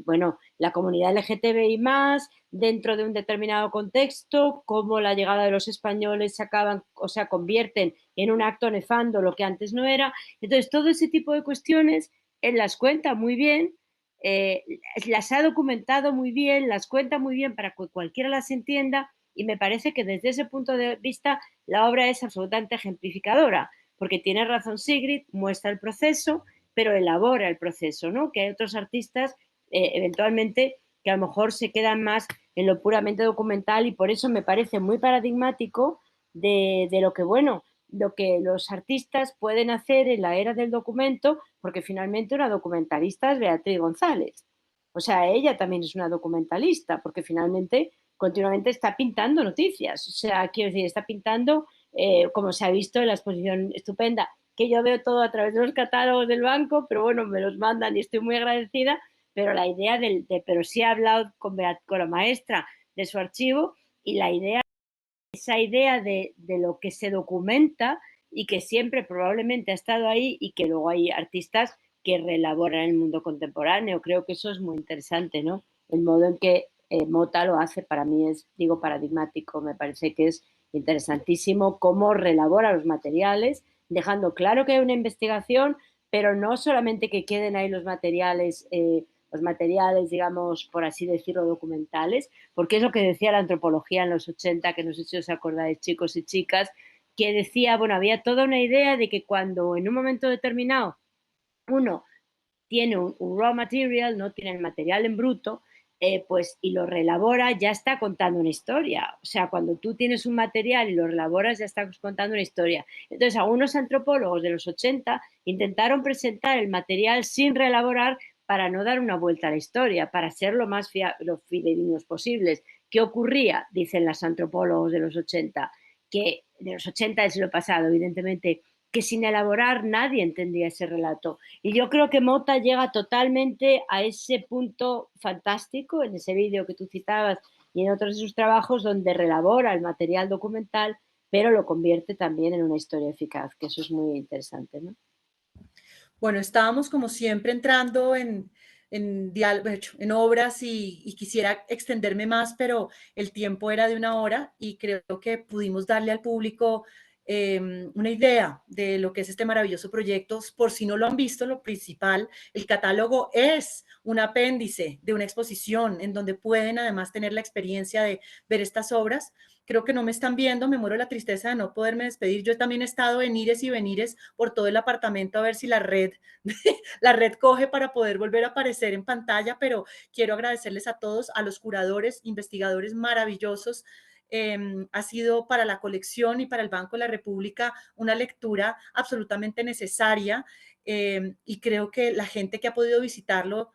bueno, la comunidad LGTBI más dentro de un determinado contexto, cómo la llegada de los españoles se acaban, o sea, convierten en un acto nefando lo que antes no era. Entonces, todo ese tipo de cuestiones él las cuenta muy bien, eh, las ha documentado muy bien, las cuenta muy bien para que cualquiera las entienda y me parece que desde ese punto de vista la obra es absolutamente ejemplificadora, porque tiene razón Sigrid, muestra el proceso, pero elabora el proceso, ¿no? Que hay otros artistas eventualmente que a lo mejor se quedan más en lo puramente documental y por eso me parece muy paradigmático de lo que, bueno, lo que los artistas pueden hacer en la era del documento, porque finalmente una documentalista es Beatriz González. O sea, ella también es una documentalista, porque finalmente continuamente está pintando noticias. O sea, quiero decir, está pintando, como se ha visto en la exposición estupenda, que yo veo todo a través de los catálogos del banco, pero bueno, me los mandan y estoy muy agradecida, pero la idea pero sí he hablado con la maestra de su archivo, y la idea, esa idea de lo que se documenta y que siempre probablemente ha estado ahí y que luego hay artistas que reelaboran el mundo contemporáneo. Creo que eso es muy interesante, ¿no? El modo en que Mota lo hace para mí es, digo, paradigmático. Me parece que es interesantísimo cómo reelabora los materiales, dejando claro que hay una investigación, pero no solamente que queden ahí los materiales, digamos, por así decirlo, documentales, porque es lo que decía la antropología en los 80, que no sé si os acordáis, chicos y chicas, que decía, bueno, había toda una idea de que cuando en un momento determinado uno tiene un raw material, no tiene el material en bruto, pues y lo reelabora, ya está contando una historia. O sea, cuando tú tienes un material y lo reelaboras, ya estás contando una historia. Entonces, algunos antropólogos de los 80 intentaron presentar el material sin reelaborar para no dar una vuelta a la historia, para ser lo más fidedignos posibles. ¿Qué ocurría? Dicen los antropólogos de los 80, que de los 80 del siglo pasado, evidentemente, que sin elaborar nadie entendía ese relato. Y yo creo que Mota llega totalmente a ese punto fantástico en ese vídeo que tú citabas y en otros de sus trabajos, donde relabora el material documental, pero lo convierte también en una historia eficaz, que eso es muy interesante, ¿no? Bueno, estábamos como siempre entrando en obras y quisiera extenderme más, pero el tiempo era de una hora y creo que pudimos darle al público una idea de lo que es este maravilloso proyecto. Por si no lo han visto, lo principal, el catálogo es un apéndice de una exposición en donde pueden además tener la experiencia de ver estas obras. Creo que no me están viendo, me muero la tristeza de no poderme despedir. Yo también he estado en ires y venires por todo el apartamento a ver si la red, la red coge para poder volver a aparecer en pantalla, pero quiero agradecerles a todos, a los curadores, investigadores maravillosos. Ha sido para la colección y para el Banco de la República una lectura absolutamente necesaria y creo que la gente que ha podido visitarlo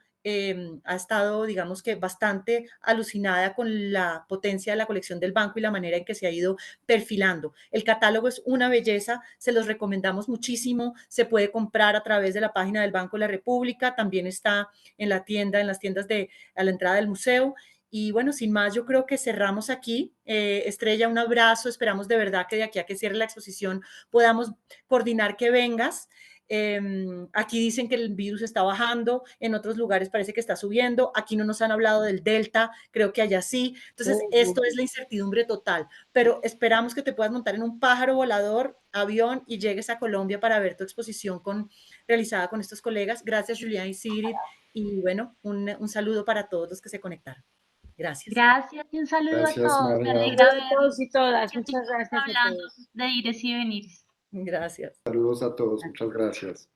ha estado, digamos que, bastante alucinada con la potencia de la colección del banco y la manera en que se ha ido perfilando. El catálogo es una belleza, se los recomendamos muchísimo, se puede comprar a través de la página del Banco de la República, también está en la tienda, en las tiendas a la entrada del museo. Y bueno, sin más, yo creo que cerramos aquí. Estrella, un abrazo. Esperamos de verdad que de aquí a que cierre la exposición podamos coordinar que vengas. Aquí dicen que el virus está bajando, en otros lugares parece que está subiendo, aquí no nos han hablado del Delta, creo que allá sí. Entonces, esto es la incertidumbre total, pero esperamos que te puedas montar en un pájaro volador, avión y llegues a Colombia para ver tu exposición realizada con estos colegas. Gracias, Julián y Sigrid. Y bueno, un saludo para todos los que se conectaron. Gracias. Gracias y un saludo a Gracias, todos. Me María. alegra A ver todos y todas, que muchas sigamos gracias a hablando todos. de ires y venires. Gracias. Saludos a todos. Muchas gracias.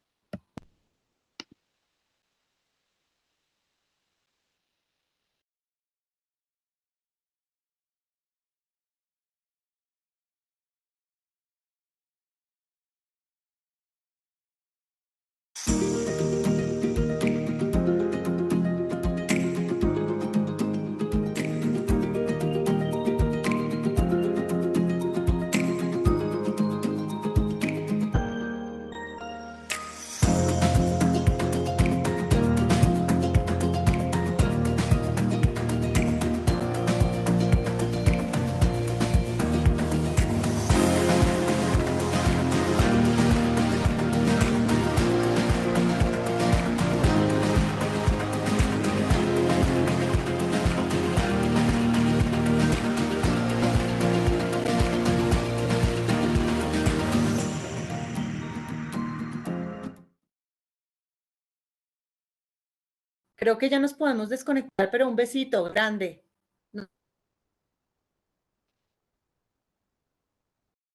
Creo que ya nos podemos desconectar, pero un besito grande.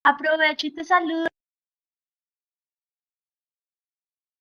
Aprovecho y te saludo.